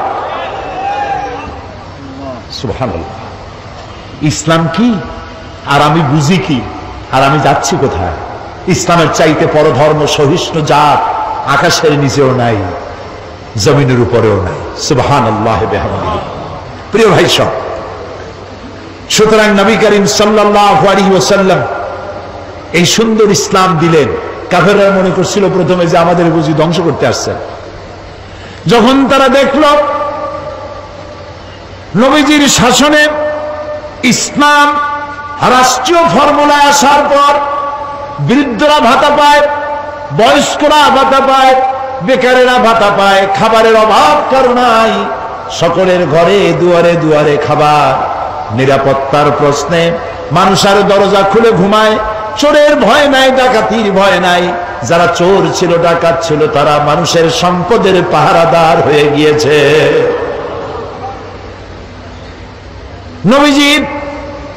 সুবহানাল্লাহ। ইসলাম কি আর আমি বুঝি কি আর আমি যাচ্ছি কোথায়? ইসলামের চাইতে পরধর্ম সহিষ্ণু জাত আকাশের নিচেও নাই, জমিনের উপরেও নাই। সুবহানাল্লাহ বিহামদিহি। প্রিয় ভাই সব, সুতরাং নবী করিম সাল্লাল্লাহু আলাইহি ওয়াসাল্লাম এই সুন্দর ইসলাম দিলেন। কাফেররা মনে করছিল প্রথমে যে আমাদের বুঝি ধ্বংস করতে আসছে। যখন তারা দেখল নবীজির শাসনে ইসলাম রাষ্ট্রীয় ফর্মুলায় আসার পর বৃদ্ধরা ভাতা পায়, বয়স্করা ভাতা পায়, বেকারেরা ভাতা পায়, খাবারের অভাব কারো নাই, সকলের ঘরে দুয়ারে দুয়ারে খাবার, নিরাপত্তার প্রশ্নে মানুষের দরজা খুলে ঘুমায়, চোরের ভয় নাই, ডাকাতির ভয় নাই, যারা চোর ছিল ডাকাত ছিল তারা মানুষের সম্পদের পাহারাদার হয়ে গিয়েছে। নবীজি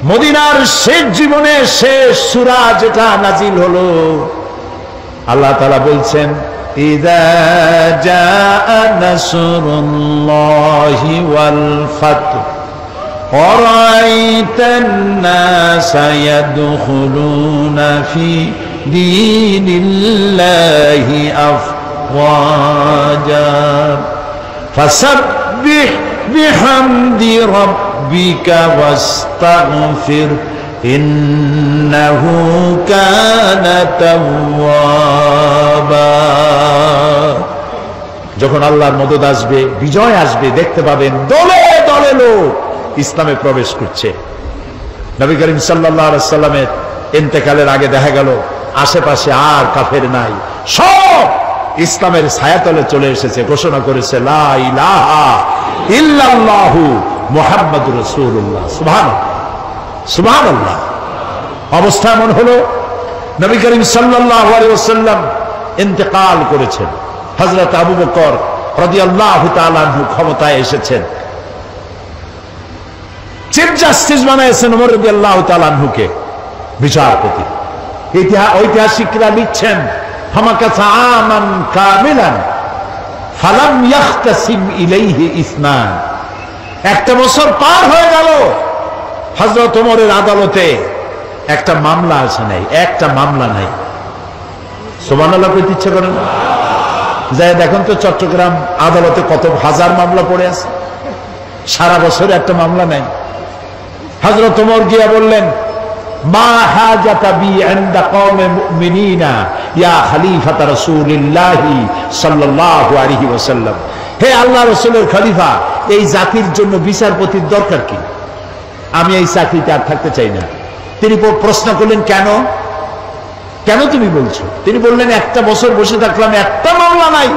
মদিনার শেষ জীবনে শেষ সূরা যেটা নাজিল হলো, আল্লাহ তাআলা বলছেন ইযা জাআ নাসরুল্লাহি ওয়াল ফাতহ ওয়ারাআইতান নাসা ইয়াদখুলুনা ফি দীনিল্লাহি আফওয়াজা ফাসাব্বিহ বিহামদি রাব্বিকা ওয়াস্তাগফির ইন্নাহু কানা তাওয়াবা। যখন আল্লাহর মদদ আসবে, বিজয় আসবে, দেখতে পাবেন দলে দলে লোক ইসলামে প্রবেশ করছে। নবী করিম সাল্লাল্লাহু আলাইহি সাল্লামের ইন্তেকালের আগে দেখা গেল আশেপাশে আর কাফের নাই, সব ইসলামের ছায়াতলে চলে এসেছে, ঘোষণা করেছে লা ইলাহা ইল্লাল্লাহু মুহাম্মাদুর রাসূলুল্লাহ। সুবহানাল্লাহ সুবহানাল্লাহ। অবস্থা এমন হলো নবী করিম সাল্লাল্লাহু আলাইহি ওয়াসাল্লাম ইন্তেকাল করেছেন, হযরত আবু বকর রাদিয়াল্লাহু তাআলা আনহু ক্ষমতায় এসেছেন, চিফ জাস্টিস বানাইছেন ওমর রাদিয়াল্লাহু তাআলা আনহুকে বিচারপতি। ঐতিহাসিকরা লিখছেন ফামাকাসা আমান কামিলান ফালাম ইয়াখতাসিম ইলাইহি ইসনান। একটা বছর পার হয়ে গেল, হযরত ওমরের আদালতে একটা মামলা আছে নাই, একটা মামলা নাই। সুবহানাল্লাহ কইতে ইচ্ছে করেন? যাই দেখুন তো চট্টগ্রাম আদালতে কত হাজার মামলা পড়ে আছে, সারা বছর একটা মামলা নাই। হযরত ওমর গিয়া বললেন মা হাজাতা বি ইনদা কওমে মুমিনিনা ইয়া খলিফাতা রাসূলিল্লাহি সাল্লাল্লাহু আলাইহি ওয়াসাল্লাম। হে আল্লাহ রাসূলের খলিফা, এই জাতির জন্য বিচারপতির দরকার কি? আমি এই চাকরিতে আর থাকতে চাই না। তিনি প্রশ্ন করলেন কেন, কেন তুমি বলছো? তিনি বললেন একটা বছর বসে থাকলাম, একটা মামলা নাই,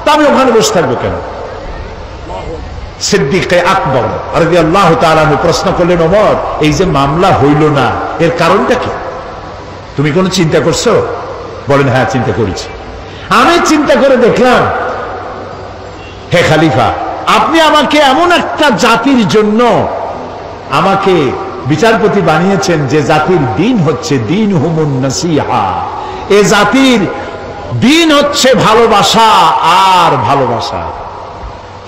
তা আমি ওখানে বসে থাকবো কেন? সিদ্দিকে আকবর রাদিয়াল্লাহু তাআলা প্রশ্ন করলেন ওমর, এই যে মামলা হইল না এর কারণটা কি? তুমি কোনো চিন্তা করছো? বলেন হ্যাঁ চিন্তা করেছি। আমি চিন্তা করে দেখলাম হে খলিফা, আপনি আমাকে এমন একটা জাতির জন্য আমাকে বিচারপতি বানিয়েছেন যে জাতির দিন হচ্ছে দিন হুমুন নাসিহা, এ জাতির দিন হচ্ছে ভালোবাসা আর ভালোবাসা।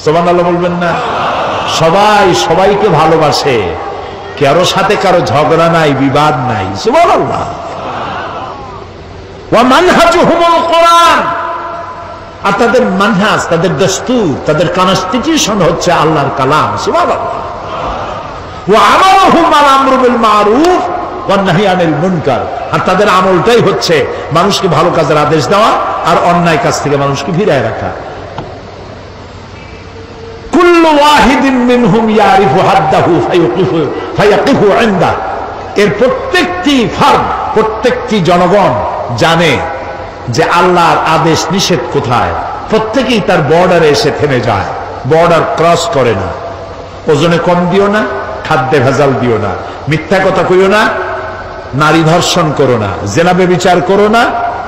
সুবহানাল্লাহ বলবেন না? সবাই সবাইকে ভালোবাসে, কারো সাথে কারো ঝগড়া নাই, বিবাদ নাই। সুবহানাল্লাহ। ওয়া মানহাজুহুমুল কোরআন, আর তাদের মানহাজ, তাদের দস্তুর, তাদের কনস্টিটিউশন হচ্ছে আল্লাহর কালাম। সুবহানাল্লাহ। ওয়া আমারুহুম আল আমরু বিল মারুফ ওয়ান নাহি আনিল মুনকার, আর তাদের আমলটাই হচ্ছে মানুষকে ভালো কাজের আদেশ দেওয়া আর অন্যায় কাজ থেকে মানুষকে ফিরিয়ে রাখা। কুল্লু ওয়াহিদিন মিনহুম ইয়ারিফু হাদ্দাহু ফায়াকিফু ইনদা, এর প্রত্যেকটি ফার্দ, প্রত্যেকটি জনগণ জানে যে আল্লাহর আদেশ নিষেধ কোথায়। প্রত্যেকেই তার বর্ডারে এসে থেমে যায়, বর্ডার ক্রস করে না। ওজনে কম দিও না, খাদ্যে ভেজাল দিও না, মিথ্যা কথা কইও না, নারী ধর্ষণ করো না, জেনা ব্যভিচার করো না,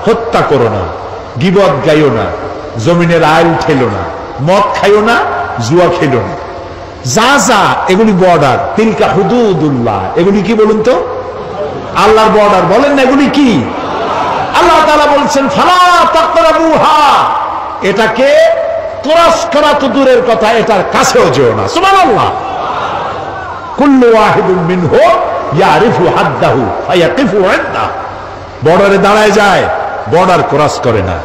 হত্যা করো না, গীবত গাইও না, জমিনের আইল ঠেলো না, মদ খাইও না, জুয়া খেলো না। যা যা এগুলি বর্ডার, তিলকা হুদুদুল্লাহ, এগুলি কি বলুন তো? আল্লাহর বর্ডার। বলেন না এগুলি কি? আল্লাহ তাআলা বলছেন ফালা তাকরাবুহা, এটাকে ক্রস করা তো দূরের কথা, এটার কাছেও যেও না। সুবহানাল্লাহ। কুল্লু ওয়াহিদুম মিনহু ইয়ারিফু হাদ্দাহু ফায়াকিফু ইনদা, বর্ডারে দাঁড়ায় যায়, বর্ডার ক্রস করে না।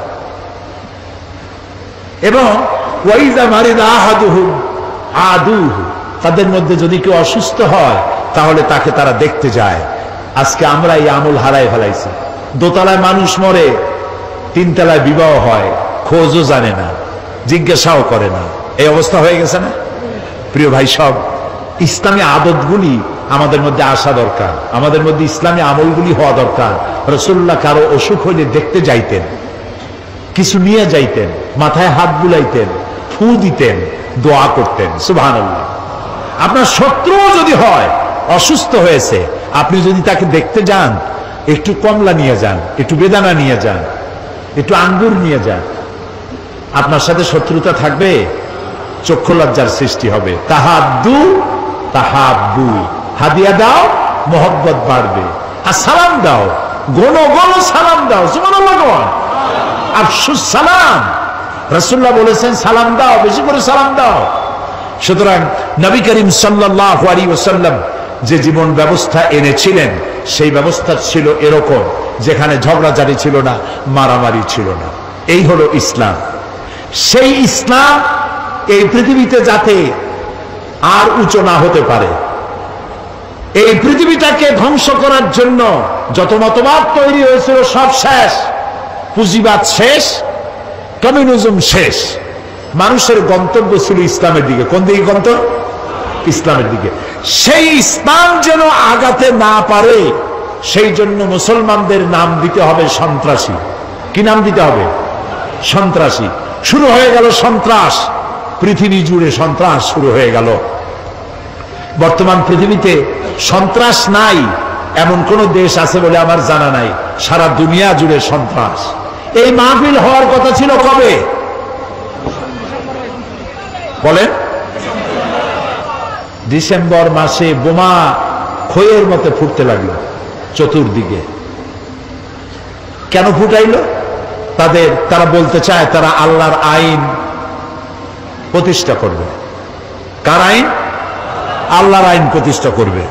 এবং ওয়াইজা মারিদা আহাদুহুম আদুহু, তাদের মধ্যে যদি কেউ অসুস্থ হয় তাহলে তাকে তারা দেখতে যায়। আজকে আমরা এই আমল হারাই ফেলাইছি। দোতলায় মানুষ মরে, তিন তলায় বিবাহ হয়, খোঁজও জানে না, জিজ্ঞাসাও করে না। এই অবস্থা হয়ে গেছে না? প্রিয় ভাই, সব ইসলামী আদতগুলি আমাদের মধ্যে আসা দরকার, আমাদের মধ্যে ইসলামী আমলগুলি হওয়া দরকার। রাসূলুল্লাহ কারো অসুখ হইলে দেখতে যাইতেন, কিছু নিয়ে যাইতেন, মাথায় হাত বুলাইতেন, ফু দিতেন, দোয়া করতেন। সুবহানাল্লাহ। আপনার শত্রুও যদি হয়, অসুস্থ হয়েছে, আপনি যদি তাকে দেখতে যান, একটু কমলা নিয়ে যান, একটু বেদানা নিয়ে যান, একটু আঙ্গুর নিয়ে যান। আপনার সাথে শত্রুতা থাকবে, চক্ষু লজ্জার সৃষ্টি হবে। তাহাদ্দু তাহাব্বু, হাদিয়া দাও, মোহব্বত বাড়বে। আর সালাম দাও, গণ গণ সালাম দাও। সুবহানাল্লাহ। আফসুস সালাম, রাসূলুল্লাহ বলেছেন সালাম দাও, বেশি করে সালাম দাও। সুতরাং নবী করিম সাল্লাল্লাহু আলাইহি ওয়াসাল্লাম যে জীবন ব্যবস্থা এনেছিলেন, সেই ব্যবস্থা ছিল এরকম, যেখানে ঝগড়াঝাটি ছিল না, মারামারি ছিল না। এই হলো ইসলাম। সেই ইসলাম এই পৃথিবীতে যাতে আর উঁচু না হতে পারে, এই পৃথিবীটাকে ধ্বংস করার জন্য যত মতবাদ তৈরি হয়েছিল সব শেষ, পুঁজিবাদ শেষ, কমিউনিজম শেষ। মানুষের গন্তব্য ছিল ইসলামের দিকে। কোন দিকে গন্তব্য? ইসলামের দিকে। সেই ইসলাম যেন আগাতে না পারে, সেই জন্য মুসলমানদের নাম দিতে হবে সন্ত্রাসী। কি নাম দিতে হবে? সন্ত্রাসী। শুরু হয়ে গেল সন্ত্রাস, পৃথিবী জুড়ে সন্ত্রাস শুরু হয়ে গেল। বর্তমান পৃথিবীতে সন্ত্রাস নাই এমন কোন দেশ আছে বলে আমার জানা নাই। সারা দুনিয়া জুড়ে সন্ত্রাস। এই মাহফিল হওয়ার কথা ছিল কবে বলেন? ডিসেম্বর মাসে বোমা খইয়ের মতো ফুটতে লাগলো চতুর্দিকে। কেন ফুটাইলো? তারা বলতে চায় তারা আল্লাহর আইন প্রতিষ্ঠা করবে। কার আইন? আল্লাহর আইন প্রতিষ্ঠা করবে।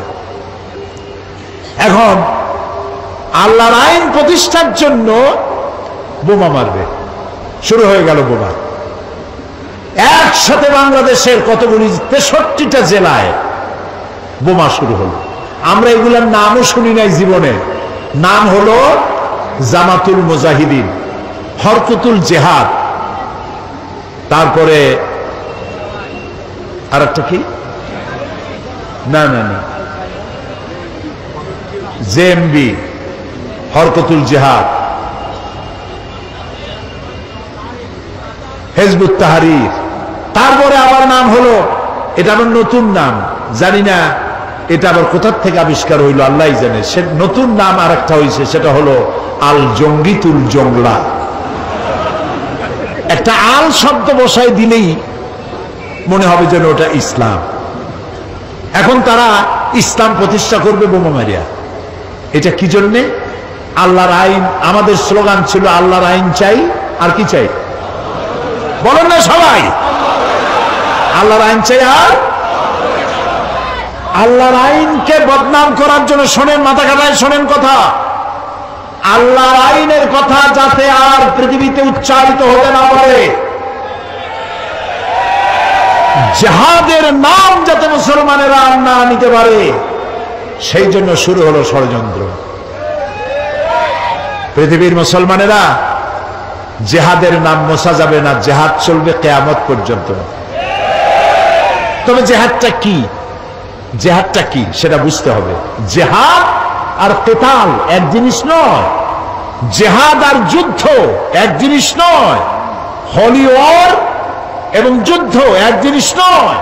এখন আল্লাহর আইন প্রতিষ্ঠার জন্য বোমা মারবে। শুরু হয়ে গেল বোমা। একসাথে বাংলাদেশের কতগুলি 63টা জেলায় বোমা শুরু হলো। আমরা এগুলোর নামও শুনি নাই জীবনে। নাম হলো জামাতুল মুজাহিদিন, হরকতুল জেহাদ, তারপরে আর একটা কি, না না না, জেএমবি, হরকতুল জেহাদ, হিজবুত তাহরীর। তারপরে আবার নাম হলো, এটা আবার নতুন নাম, জানি না এটা আবার কোথার থেকে আবিষ্কার হইল, আল্লাহই জানে। সে নতুন নাম আর একটা হয়েছে, সেটা হলো আল জঙ্গিতুল জংলা। একটা আল শব্দ বসাই দিলেই মনে হবে যেন ওটা ইসলাম। এখন তারা ইসলাম প্রতিষ্ঠা করবে বোমা মারিয়া। এটা কি জন্যে? আল্লাহর আইন। আমাদের স্লোগান ছিল আল্লাহর আইন চাই, আর কি চাই বলেন না সবাই? আল্লাহর আইন চাই। আর আল্লাহর আইনকে বদনাম করার জন্য শোনেন, মাথা কাটায় শোনেন কথা, আল্লাহর আইনের কথা যাতে আর পৃথিবীতে উচ্চারিত হতে না পারে, জিহাদের নাম যাতে মুসলমানেরা না নিতে পারে, সেই জন্য শুরু হলো ষড়যন্ত্র। পৃথিবীর মুসলমানেরা জিহাদের নাম মোছা যাবে না, জিহাদ চলবে কিয়ামত পর্যন্ত। তবে জিহাদটা কি, জিহাদটা কি সেটা বুঝতে হবে। জিহাদ আর কিতাল এক জিনিস নয়, জিহাদ আর যুদ্ধ এক জিনিস নয়, হলি ওয়ার এবং যুদ্ধ এক জিনিস নয়।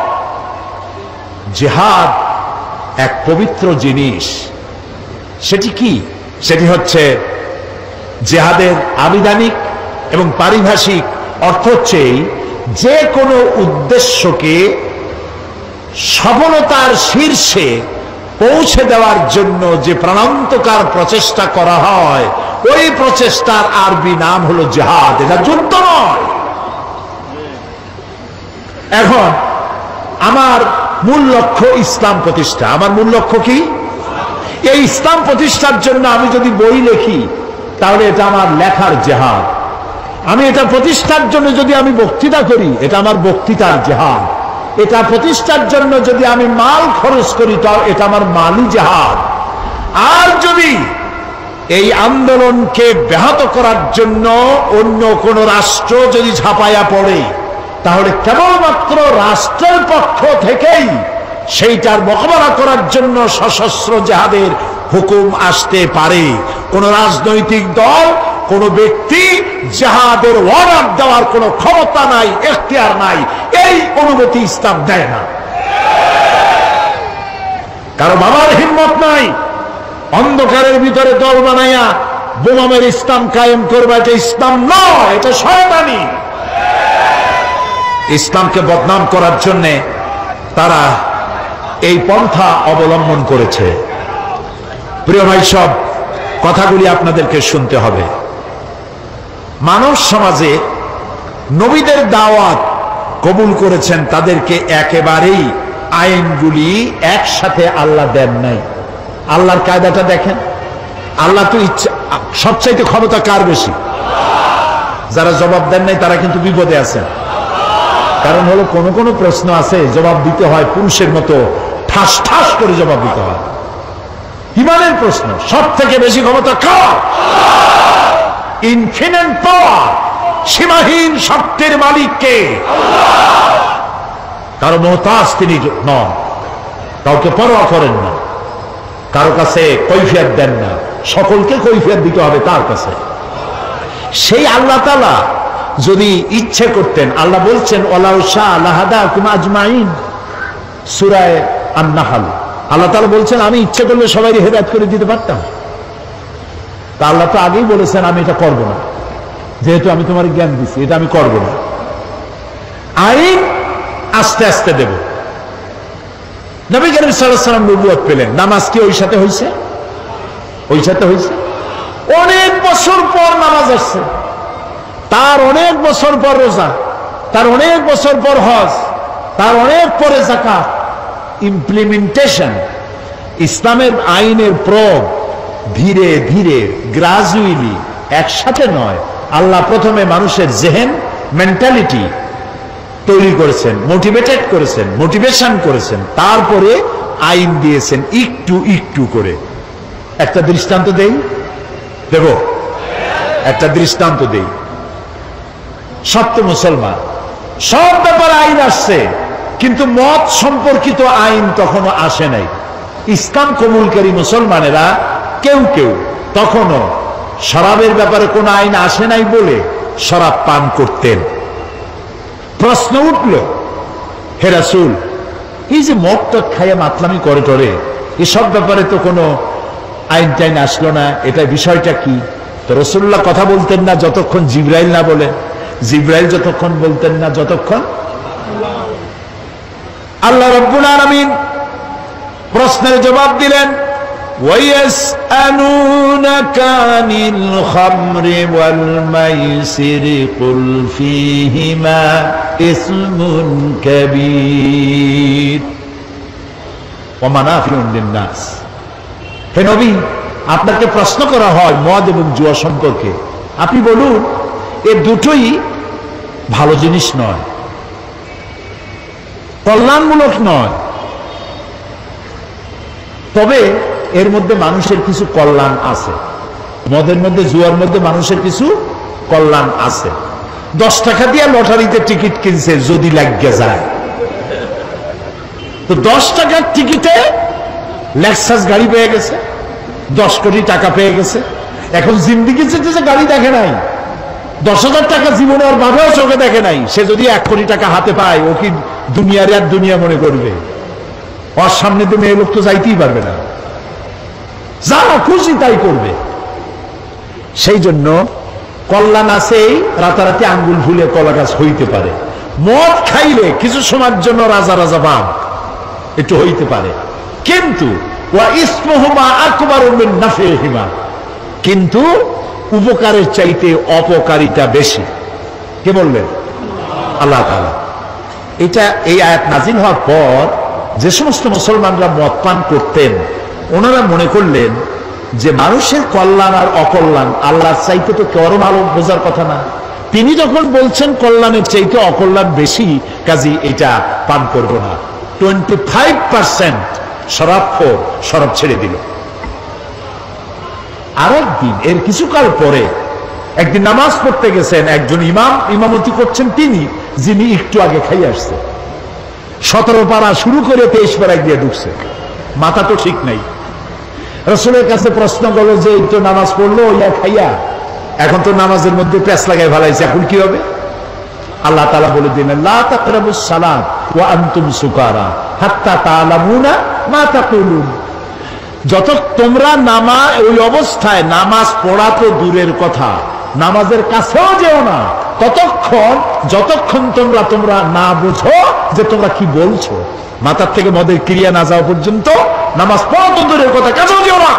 জিহাদ এক পবিত্র জিনিস। সেটি কি? সেটি হচ্ছে জিহাদের আবিধানিক এবং পারিভাষিক অর্থ হচ্ছে যে কোনো উদ্দেশ্যকে সফলতার শীর্ষে পৌঁছে দেওয়ার জন্য যে প্রাণান্তকার প্রচেষ্টা করা হয়, ওই প্রচেষ্টার আরবি নাম হলো জিহাদ। এটা যুদ্ধ নয়। এখন আমার মূল লক্ষ্য ইসলাম প্রতিষ্ঠা। আমার মূল লক্ষ্য কি? এই ইসলাম প্রতিষ্ঠার জন্য আমি যদি বই লিখি, তাহলে এটা আমার লেখার জিহাদ। আমি এটা প্রতিষ্ঠার জন্য যদি আমি বক্তৃতা করি, এটা আমার বক্তৃতার জিহাদ। এটা প্রতিষ্ঠার জন্য যদি আমি মাল খরচ করি, তাও এটা আমার মালি জিহাদ। আর যদি এই আন্দোলনকে ব্যাহত করার জন্য অন্য কোন রাষ্ট্র যদি ঝাঁপাইয়া পড়ে, তাহলে কেবলমাত্র রাষ্ট্রের পক্ষ থেকেই সেইটার মোকাবেলা করার জন্য সশস্ত্র জিহাদের হুকুম আসতে পারে। কোন রাজনৈতিক দল, কোন ব্যক্তি জিহাদের অর্ডার দেওয়ার কোন ক্ষমতা নাই, এখতিয়ার নাই, এই অনুমতি ইসলাম দেয় না। কারো বাবার হিম্মত নাই অন্ধকারের ভিতরে দল বানাইয়া বোমামের ইসলাম কায়েম করবে। এটা ইসলাম নয়, এটা শয়তানি। ইসলামকে বদনাম করার জন্য তারা এই পন্থা অবলম্বন করেছে। প্রিয় ভাই, সব কথাগুলি আপনাদেরকে শুনতে হবে। মানব সমাজে নবীদের দাওয়াত কবুল করেছেন, তাদেরকে একেবারেই আইনগুলি একসাথে আল্লাহ দেন নাই। আল্লাহর কায়দাটা দেখেন। আল্লাহ তো ইচ্ছা, সবচাইতে ক্ষমতা কার বেশি? যারা জবাব দেন নাই তারা কিন্তু বিপদে আছেন। কারণ হলো কোন কোন প্রশ্ন আছে জবাব দিতে হয় পুরুষের মতো ঠাস ঠাস করে জবাব দিতে হয়। ইমানের প্রশ্ন সব থেকে বেশি ক্ষমতা কার? ইনফিনিট পাওয়ার, সীমাহীন শক্তির মালিক কে? কারো মোহতাজ তিনি নন, কাউকে পরোয়া করেন না, কারো কাছে কৈফিয়ত দেন না, সকলকে কৈফিয়ত দিতে হবে তার কাছে। সেই আল্লাহ তাআলা যদি ইচ্ছে করতেন, আল্লাহ বলছেন ওয়ালাউ শাআ লাহাদাকুম আজমাইন, সূরা আন-নাহল। আল্লাহ তাআলা বলছেন আমি ইচ্ছে করলে সবাই হেদায়েত করে দিতে পারতাম। তা আল্লাহ তো আগেই বলেছেন আমি এটা করব না, যেহেতু আমি তোমার জ্ঞান দিচ্ছি, এটা আমি করব না। আইন আস্তে আস্তে দেব। নবী করিম সাল্লাল্লাহু আলাইহি ওয়াসাল্লাম নবুয়ত পেলেন, নামাজ কি ওই সাথে হয়েছে? ওই সাথে হয়েছে। অনেক বছর পর নামাজ আসছে, তার অনেক বছর পর রোজা, তার অনেক বছর পর হজ, তার অনেক পরে যাকাত। ইমপ্লিমেন্টেশন, ইসলামের আইনের প্রয়োগ ধীরে ধীরে গ্রাজুয়ালি, একসাথে নয়। আল্লাহ প্রথমে মানুষের জেহেন, মেন্টালিটি তৈরি করেছেন, মোটিভেটেড করেছেন, মোটিভেশন করেছেন, তারপরে আইন দিয়েছেন একটু একটু করে। একটা দৃষ্টান্ত দেই, দেব একটা দৃষ্টান্ত দেই। সত্য মুসলমান, সব ব্যাপারে আইন আসছে, কিন্তু মত সম্পর্কিত আইন তখনো আসে নাই। ইসলাম কবুলকারী মুসলমানেরা কেউ কেউ তখনো শরাবের ব্যাপারে কোন আইন আসে নাই বলে শরাব পান করতেন। প্রশ্ন উঠল, হে রাসূল, এই যে মদটা খাইয়া মাতলামি করে টরে, এসব ব্যাপারে তো কোনো আইন টাইন আসলো না, এটা বিষয়টা কি? তো রাসূলুল্লাহ কথা বলতেন না যতক্ষণ জিবরাইল না বলে, জিবরাইল যতক্ষণ বলতেন না যতক্ষণ আল্লাহ রাব্বুল আলামিন প্রশ্নের জবাব দিলেন, وَيَسْأَلُونَكَ عَنِ الْخَمْرِ وَالْمَيْسِرِ قُلْ فِيهِمَا إِثْمٌ كَبِيرٌ وَمَنَافِعُ لِلنَّاسِ। হে নবী, আপনাকে প্রশ্ন করা হয় মদ এবং জুয়া সম্পর্কে, আপনি বলুন এ দুটোই ভালো জিনিস নয়, কল্যাণমূলক নয়, তবে এর মধ্যে মানুষের কিছু কল্যাণ আছে। মদের মধ্যে, জুয়ার মধ্যে মানুষের কিছু কল্যাণ আছে। 10 টাকা দিয়ে লটারিতে টিকিট কিনছে, যদি লাগিয়ে যায় তো 10 টাকার টিকিটে লেক্সাস গাড়ি পেয়ে গেছে, 10 কোটি টাকা পেয়ে গেছে। এখন জিন্দিগি যে গাড়ি দেখে নাই, 10,000 টাকা জীবনে ওর বাবাও চোখে দেখে নাই, সে যদি 1 কোটি টাকা হাতে পায়, ও কি দুনিয়ার আর দুনিয়া মনে করবে? ওর সামনে তো মেয়ে লোক তো যাইতেই পারবে না, যা খুশি তাই করবে। সেই জন্য কল্যাণ আছেই, রাতারাতি আঙ্গুল ভুলে কলা গাছ হইতে পারে। মদ খাইলে কিছু সময়ের জন্য রাজা রাজা ভাব একটু হইতে পারে, কিন্তু ওয়া ইসমুহুমা আকবারু মিন নাফিহিমা, কিন্তু উপকারের চাইতে অপকারিতা বেশি। কে বললেন? আল্লাহ তাআলা। এটা এই আয়াত নাজিল হওয়ার পর যে সমস্ত মুসলমানরা মদ পান করতেন, ওনারা মনে করলেন যে মানুষের কল্যাণ আর অকল্যাণ আল্লাহর চাইতে তো কেউ ভালো বোঝার কথা না। তিনি যখন বলছেন কল্যাণের চাইতে অকল্যাণ বেশি, কাজী এটা পান করব না। 25% শরাবখোর শরাব ছেড়ে দিল। আরেকদিন এর কিছুকাল পরে একদিন নামাজ পড়তে গেছেন একজন ইমাম, ইমামতি করছেন তিনি, যিনি একটু আগে খাই আসছে। 17 পারা শুরু করে 23 পাড়ায় গিয়ে ঢুকছে, মাথা তো ঠিক নাই। রাসূলের কাছে প্রশ্ন করলো যে এই তো নামাজ পড়লো ইয়া খাইয়া, এখন তো নামাজের মধ্যে প্যাঁচ লাগাই ফেলাইছে, এখন কি হবে? আল্লাহ তাআলা বলে দিলেন লা তাকরাবুস সালাত ওয়া আনতুম সুকারা হাত্তা তা'লামুনা মা তাকুলুন। যত তোমরা ওই অবস্থায় নামাজ পড়া তো দূরের কথা, নামাজের কাছেও যেও না যতক্ষণ তোমরা না বুঝো যে তোমরা কি বলছো। মাথার থেকে মদের ক্রিয়া না যাওয়া পর্যন্ত নামাজ পড়া তো দূরের কথা, কাছেও যেও না।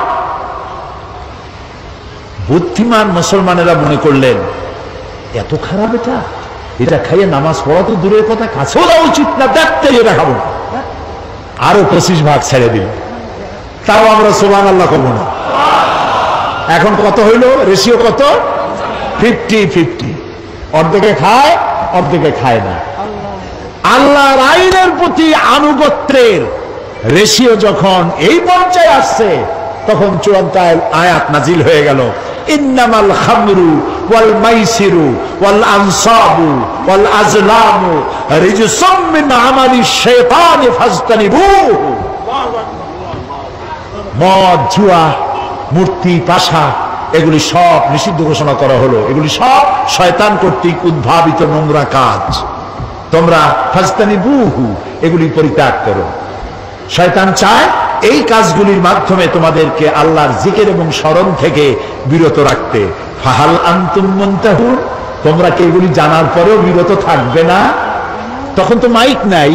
বুদ্ধিমান মুসলমানেরা মনে করলেন এত খারাপ এটা খাইয়ে নামাজ পড়া তো দূরের কথা, কাছেও যাওয়া উচিত না, দেখতে এটা খাবো। আরো 25 ভাগ ছেড়ে দিল, তাও আমরা সুবহানাল্লাহ করবো না। এখন কত হইল? রেশিও কত? 50-50, অর্ধেকে খায় অর্ধেকে খায় না। আল্লাহর আইনের প্রতি আনুগত্যের রেশিও যখন এই পর্যায়ে আসছে, তখন চূড়ান্ত আয়াত নাজিল হয়ে গেল, ইন্নামাল খামরু ওয়াল মাইসিরু ওয়াল আনসাবু ওয়াল আজলামু রিজসুম মিন আমালিশ শাইতানি ফাজতানিবুহু। মদ, জুয়া, মূর্তি, পাশা এগুলি সব নিষিদ্ধ ঘোষণা করা হলো। এগুলি সব শয়তান কর্তৃক উদ্ভাবিত নোংরা কাজ, তোমরা ফাজতানিবুহু এগুলি পরিত্যাগ করো। শয়তান চায় এই কাজগুলির মাধ্যমে তোমাদেরকে আল্লাহর জিকির এবং স্মরণ থেকে বিরত রাখতে। ফাহাল আনতুম মুনতাহুন, তোমরা কি এগুলি জানার পরেও বিরত থাকবে না? তখন তো মাইক নাই,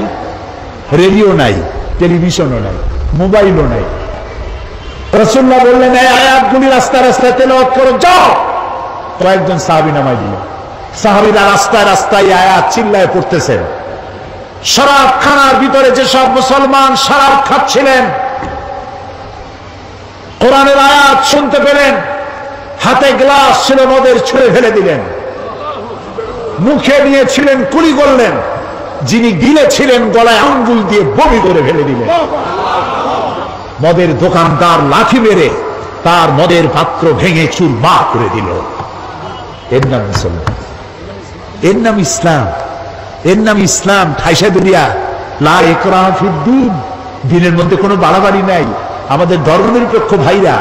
রেডিও নাই, টেলিভিশনও নাই, মোবাইলও নাই। রাসূলুল্লাহ বললেন এই আয়াতগুলি রাস্তায় রাস্তায় তেলাওয়াত করো, যাও। কয়েকজন সাহাবী নামাই দিল। সাহাবীরা রাস্তায় রাস্তায় আয়াত চিল্লায় পড়তেছেন। শরাব খানার ভিতরে যেসব মুসলমান শরাব খাচ্ছিলেন, কোরআনের আয়াত শুনতে পেলেন, হাতে গ্লাস ছিল, মদের ছুঁড়ে ফেলে দিলেন। মুখে নিয়েছিলেন, কুলি করলেন। যিনি গিলেছিলেন, গলায় আঙ্গুল দিয়ে বমি করে ফেলে দিলেন। মদের দোকানদার লাঠি মেরে তার মদের পাত্র ভেঙে চুরমার করে দিল। এর নাম মুসলমান, এর নাম ইসলাম, এর নাম ইসলাম। ঠাইসা দুনিয়া লা ইকরাহা ফিদ্দীন, দিনের মধ্যে কোনো বাড়াবাড়ি নাই। আমাদের ধর্মনিরপেক্ষ ভাইরা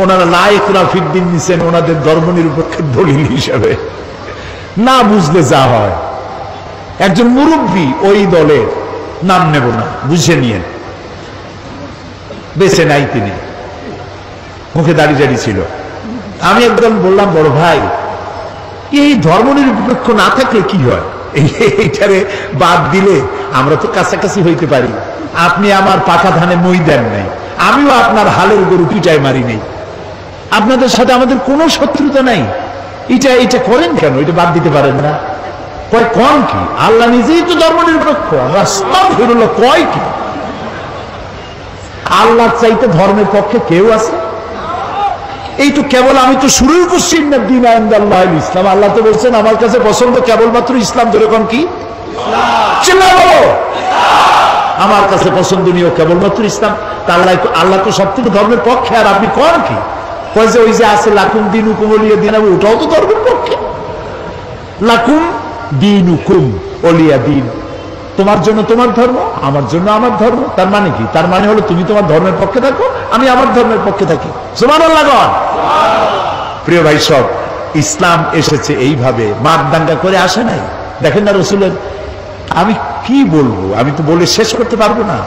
ওনারা লা ইকরাহা ফিদ্দীন নিছেন ওনাদের ধর্মনিরপেক্ষের দলিল হিসাবে। না বুঝলে যা হয়। একজন মুরব্বী ওই দলের, নাম নেব না, বুঝে নিয়েন, বেঁচে নাই তিনি, মুখে দাড়ি ছিল। আমি একদম বললাম, বড় ভাই এই ধর্মনিরপেক্ষ না থাকলে কি হয়? এইটারে বাদ দিলে আমরা তো কাছাকাছি হইতে পারি। আপনি আমার পাকা ধানে মই দেন নাই, আমিও আপনার হালের গরু পিটায় মারি নেই। আপনাদের সাথে আমাদের কোনো শত্রুতা নাই। এটা করেন কেন? এটা বাদ দিতে পারেন না? কয় কোন কি? আল্লাহ নিজেই তো ধর্মনিরপেক্ষ। আস্তাগফিরুল্লাহ, কয় কি? আল্লাহর চাইতে ধর্মের পক্ষে কেউ আছে? এই তো কেবল আমি তো শুরুই করছি না দিন আইন্দাল্লাহ ইসলাম। আল্লাহ তো বলছেন আমার কাছে পছন্দ কেবলমাত্র ইসলাম। ধরে কোন কি? আমার কাছে পছন্দনীয় কেবলমাত্র ইসলাম। আল্লাহ তো সব থেকে ধর্মের পক্ষে, আর আপনি কোন কি? কয় যে ওই যে আছে লাকুম দিনুকুম ওলিয়া দিন, ওটাও তো ধর্মের পক্ষে। লাকুম দিনুকুম ওলিয়া দিন, তোমার জন্য তোমার ধর্ম, আমার জন্য আমার ধর্ম। তার মানে কি? তার মানে হলো তুমি তোমার ধর্মের পক্ষে থাকো, আমি আমার ধর্মের পক্ষে থাকি। সুবহানাল্লাহ। প্রিয় ভাই সব, ইসলাম এসেছে এইভাবে, মার দাঙ্গা করে আসে নাই। দেখেন না রাসূলের, আমি কি বলবো, আমি তো বলে শেষ করতে পারবো না।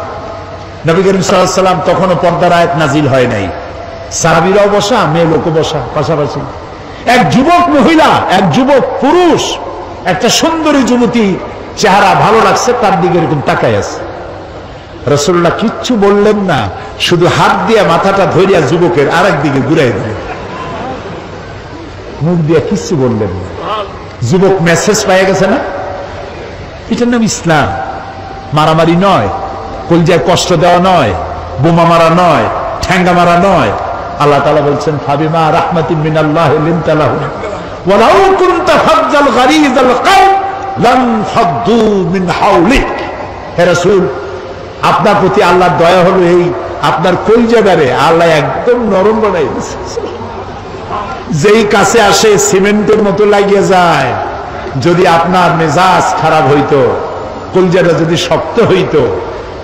নবী করিম সাল্লাল্লাহু আলাইহি ওয়াসাল্লাম তখনও পর্দার আয়াত নাজিল হয় নাই। সাহাবীরাও বসা, মেয়ে লোকও বসা পাশাপাশি। এক যুবক মহিলা, এক যুবক পুরুষ, একটা সুন্দরী যুবতী, চেহারা ভালো লাগছে, তার দিকে এরকম তাকায় আছে। রাসূলুল্লাহ কিচ্ছু বললেন না, শুধু হাত দিয়ে মাথাটা ধরিয়া যুবকের আরেক দিকে ঘুরাই দিলেন, মুখ দিয়ে কিচ্ছু বললেন না। যুবক মেসেজ পেয়ে গেছে না? এটার নাম ইসলাম। মারামারি নয়, কলজায় কষ্ট দেওয়া নয়, বোমা মারা নয়, ঠ্যাঙ্গা মারা নয়। আল্লাহ তাআলা বলছেন ফাবিমা রাহমাতিন মিনাল্লাহি লিনতা লাহুম ওয়ালাউ কুনতা ফাজ্জাল গালিযাল কলব লাম ফাদ্দু মিন হাওলিক। হে রাসূল, আপনার প্রতি আল্লাহর দয়া হলো এই, আপনার কলজাটারে আল্লাহ একদম নরম বানাই দিয়েছে। যেই কাছে আসে সিমেন্টের মতো লাগিয়ে যায়। যদি আপনার মেজাজ খারাপ হইতো, কলজাটা যদি শক্ত হইতো,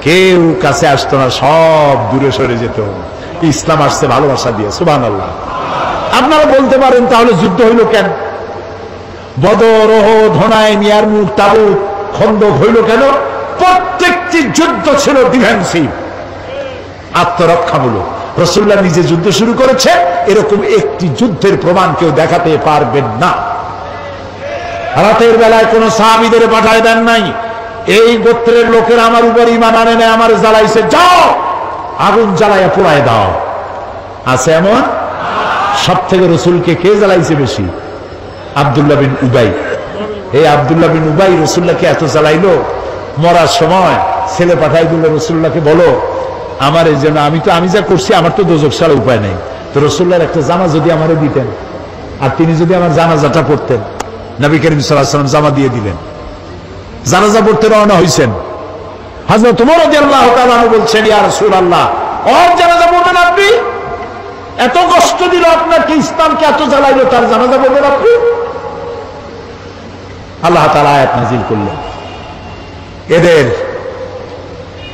কেউ কাছে আসতো না, সব দূরে সরে যেত। ইসলাম আসছে ভালোবাসা দিয়ে, সুবহানাল্লাহ। আপনারা বলতে পারেন তাহলে যুদ্ধ হইল কেন? বদর, ওহদ, হুনাইন, ইয়ারমুক, তাবুক, খন্দক হইল কেন? প্রত্যেকটি যুদ্ধ ছিল ডিফেন্সিভ, আত্মরক্ষামূলক। রাসূলুল্লাহ নিজে যুদ্ধ শুরু করেছে, এরকম একটি যুদ্ধের প্রমাণ কেউ দেখাতে পারবেন না। রাতের বেলায় কোন সাহাবীদের পাঠায় দেন নাই, এই গোত্রের লোকের আমার উপর ঈমান আনে নাই, আমার জ্বালাইছে, যাও আগুন জ্বালাইয়া পোড়ায় দাও। আছে এমন? সব থেকে রাসূলকে কে জ্বালাইছে বেশি? আব্দুল্লাহ বিন উবাই। এই আব্দুল্লাহ বিন উবাই রাসূলুল্লাহকে এত জ্বালাইলো, মরার সময় ছেলে পাঠাই দিল, রাসূলুল্লাহকে বলো আমার এই জন্য, আমি যা করছি আমার তো দোজখ ছাড়া উপায় নেই। তো রাসূলুল্লাহর একটা জামা যদি আমারে দিতেন, আর তিনি যদি আমার জানাজাটা পড়তেন, নবী করিম সাল্লাল্লাহু আলাইহি ওয়াসাল্লাম জামা দিয়ে দিলেন। জানাজা পড়তে রওনা হয়েছেন, হযরত ওমর রাদিয়াল্লাহু তাআলা বলছেন, ইয়া রাসূলুল্লাহ, ওর জানাজা পড়বেন আপনি? এত কষ্ট দিল আপনাকে, ইসলামকে এত জ্বালাইলো, তার জানাজা পড়বেন আপনি? আল্লাহ তাআলা আয়াত নাযিল করলেন,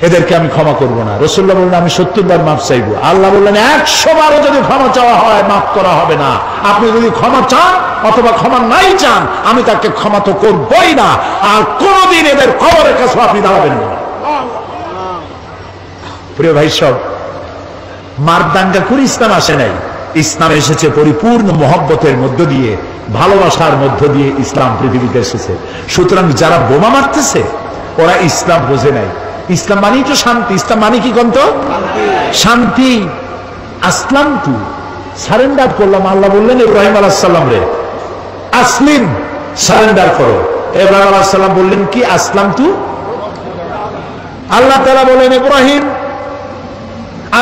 এদেরকে আমি ক্ষমা করব না। রাসূলুল্লাহ বললেন আমি 70 বার মাফ চাইবো। আল্লাহ বললেন 100 বারও যদি ক্ষমা চাওয়া হয় মাফ করা হবে না। আপনি যদি ক্ষমা চান অথবা ক্ষমা নাই চান, আমি তাকে ক্ষমা তো করবই না, আর কোনদিন এদের কবরের কাছে আপনি দাঁড়াবেন না। প্রিয় ভাই সব, মারদাঙ্গা করে ইসলাম আসে নাই। ইসলাম এসেছে পরিপূর্ণ মহব্বতের মধ্য দিয়ে, ভালোবাসার মধ্য দিয়ে ইসলাম পৃথিবীতে এসেছে। সুতরাং যারা বোমা মারতেছে ওরা ইসলাম বোঝে নাই। ইসলাম মানেই তো শান্তি। ইসলাম মানে কি কন্ত? শান্তি। আসলাম তু, সারেন্ডার করলাম। আল্লাহ বললেন ইব্রাহিম আলাইহিস সালাম রে, আসলিম, সারেন্ডার করো। ইব্রাহিম আলাইহিস সালাম বললেন কি? আসলাম তু। আল্লাহ তাআলা বলেন ইব্রাহিম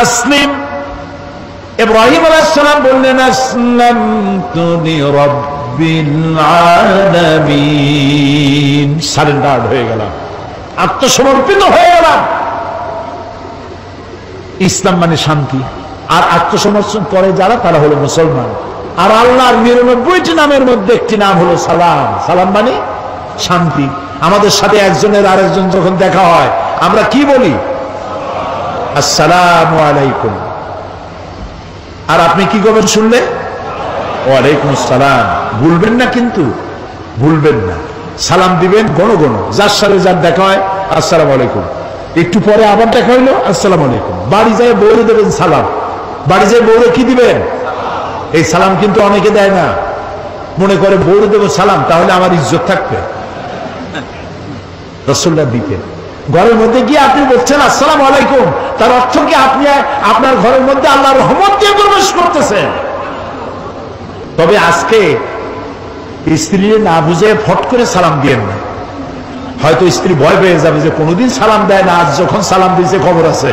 আসলিম। ইব্রাহিম আলাইহিস সালাম বললেন আসলামতু লিরাব্বিল আলামিন, সারেন্ডার হয়ে গেলাম, আত্মসমর্পিত হয়ে গেলাম। ইসলাম মানে শান্তি। আর আত্মসমর্পণ করে যারা, তারা হলো মুসলমান। আর আল্লাহর 99টি নামের মধ্যে একটি নাম হলো সালাম। সালাম মানে শান্তি। আমাদের সাথে একজনের আরেকজন যখন দেখা হয় আমরা কি বলি? আসসালামু আলাইকুম। আর আপনি কি করবেন শুনলে? ওয়ালাইকুম আসসালাম। ভুলবেন না, কিন্তু ভুলবেন না। সালাম দিবেন গণ গণ, যার সাথে যার দেখা হয় আসসালামু আলাইকুম। একটু পরে আবার দেখা হইলো আসসালামু আলাইকুম। বাড়ি যায় বউরে দেবেন সালাম, বাড়ি যায় বউরে কি দিবেন? এই সালাম কিন্তু অনেকে দেয় না, মনে করে বউরে দেবো সালাম তাহলে আমার ইজ্জত থাকবে। রাসূলুল্লাহ দিতেন। ঘরের মধ্যে গিয়ে আপনি বলছেন আসসালামু আলাইকুম, তার অর্থ কি আপনি আপনার ঘরের মধ্যে আল্লাহর রহমত দিয়ে প্রবেশ করতেছেন। তবে আজকে স্ত্রী না বুঝে ফট করে সালাম দিয়েন না। হয়তো স্ত্রী ভয় পেয়ে যাবে যে কোনোদিন সালাম দেয় না, আজ যখন সালাম দিয়েছে খবর আছে,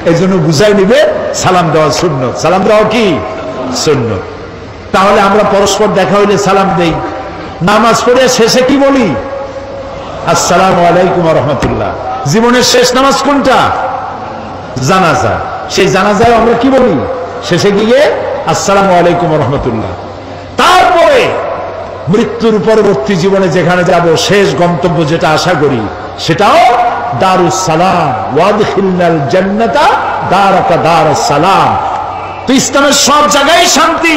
এই জন্য বুঝাই নিবে সালাম দেওয়া সুন্নত। সালাম দেওয়া কি সুন্নত। তাহলে আমরা পরস্পর দেখা হইলে সালাম দেই। নামাজ পড়ে শেষে কি বলি? আসসালামু আলাইকুম ওয়া রাহমাতুল্লাহ। জীবনের শেষ নামাজ কোনটা? জানাজা। সেই জানাজায় আমরা কি বলি? শেষে গিয়ে আসসালামু আলাইকুম ওয়া রাহমাতুল্লাহ। তারপরে মৃত্যুর পরবর্তী জীবনে যেখানে যাব, শেষ গন্তব্য যেটা আশা করি, সেটাও দারুস সালাম। ওয়াদখিলনাল জান্নাতা দারাকা দারুস সালাম। তো ইসলামের সব জায়গায় শান্তি।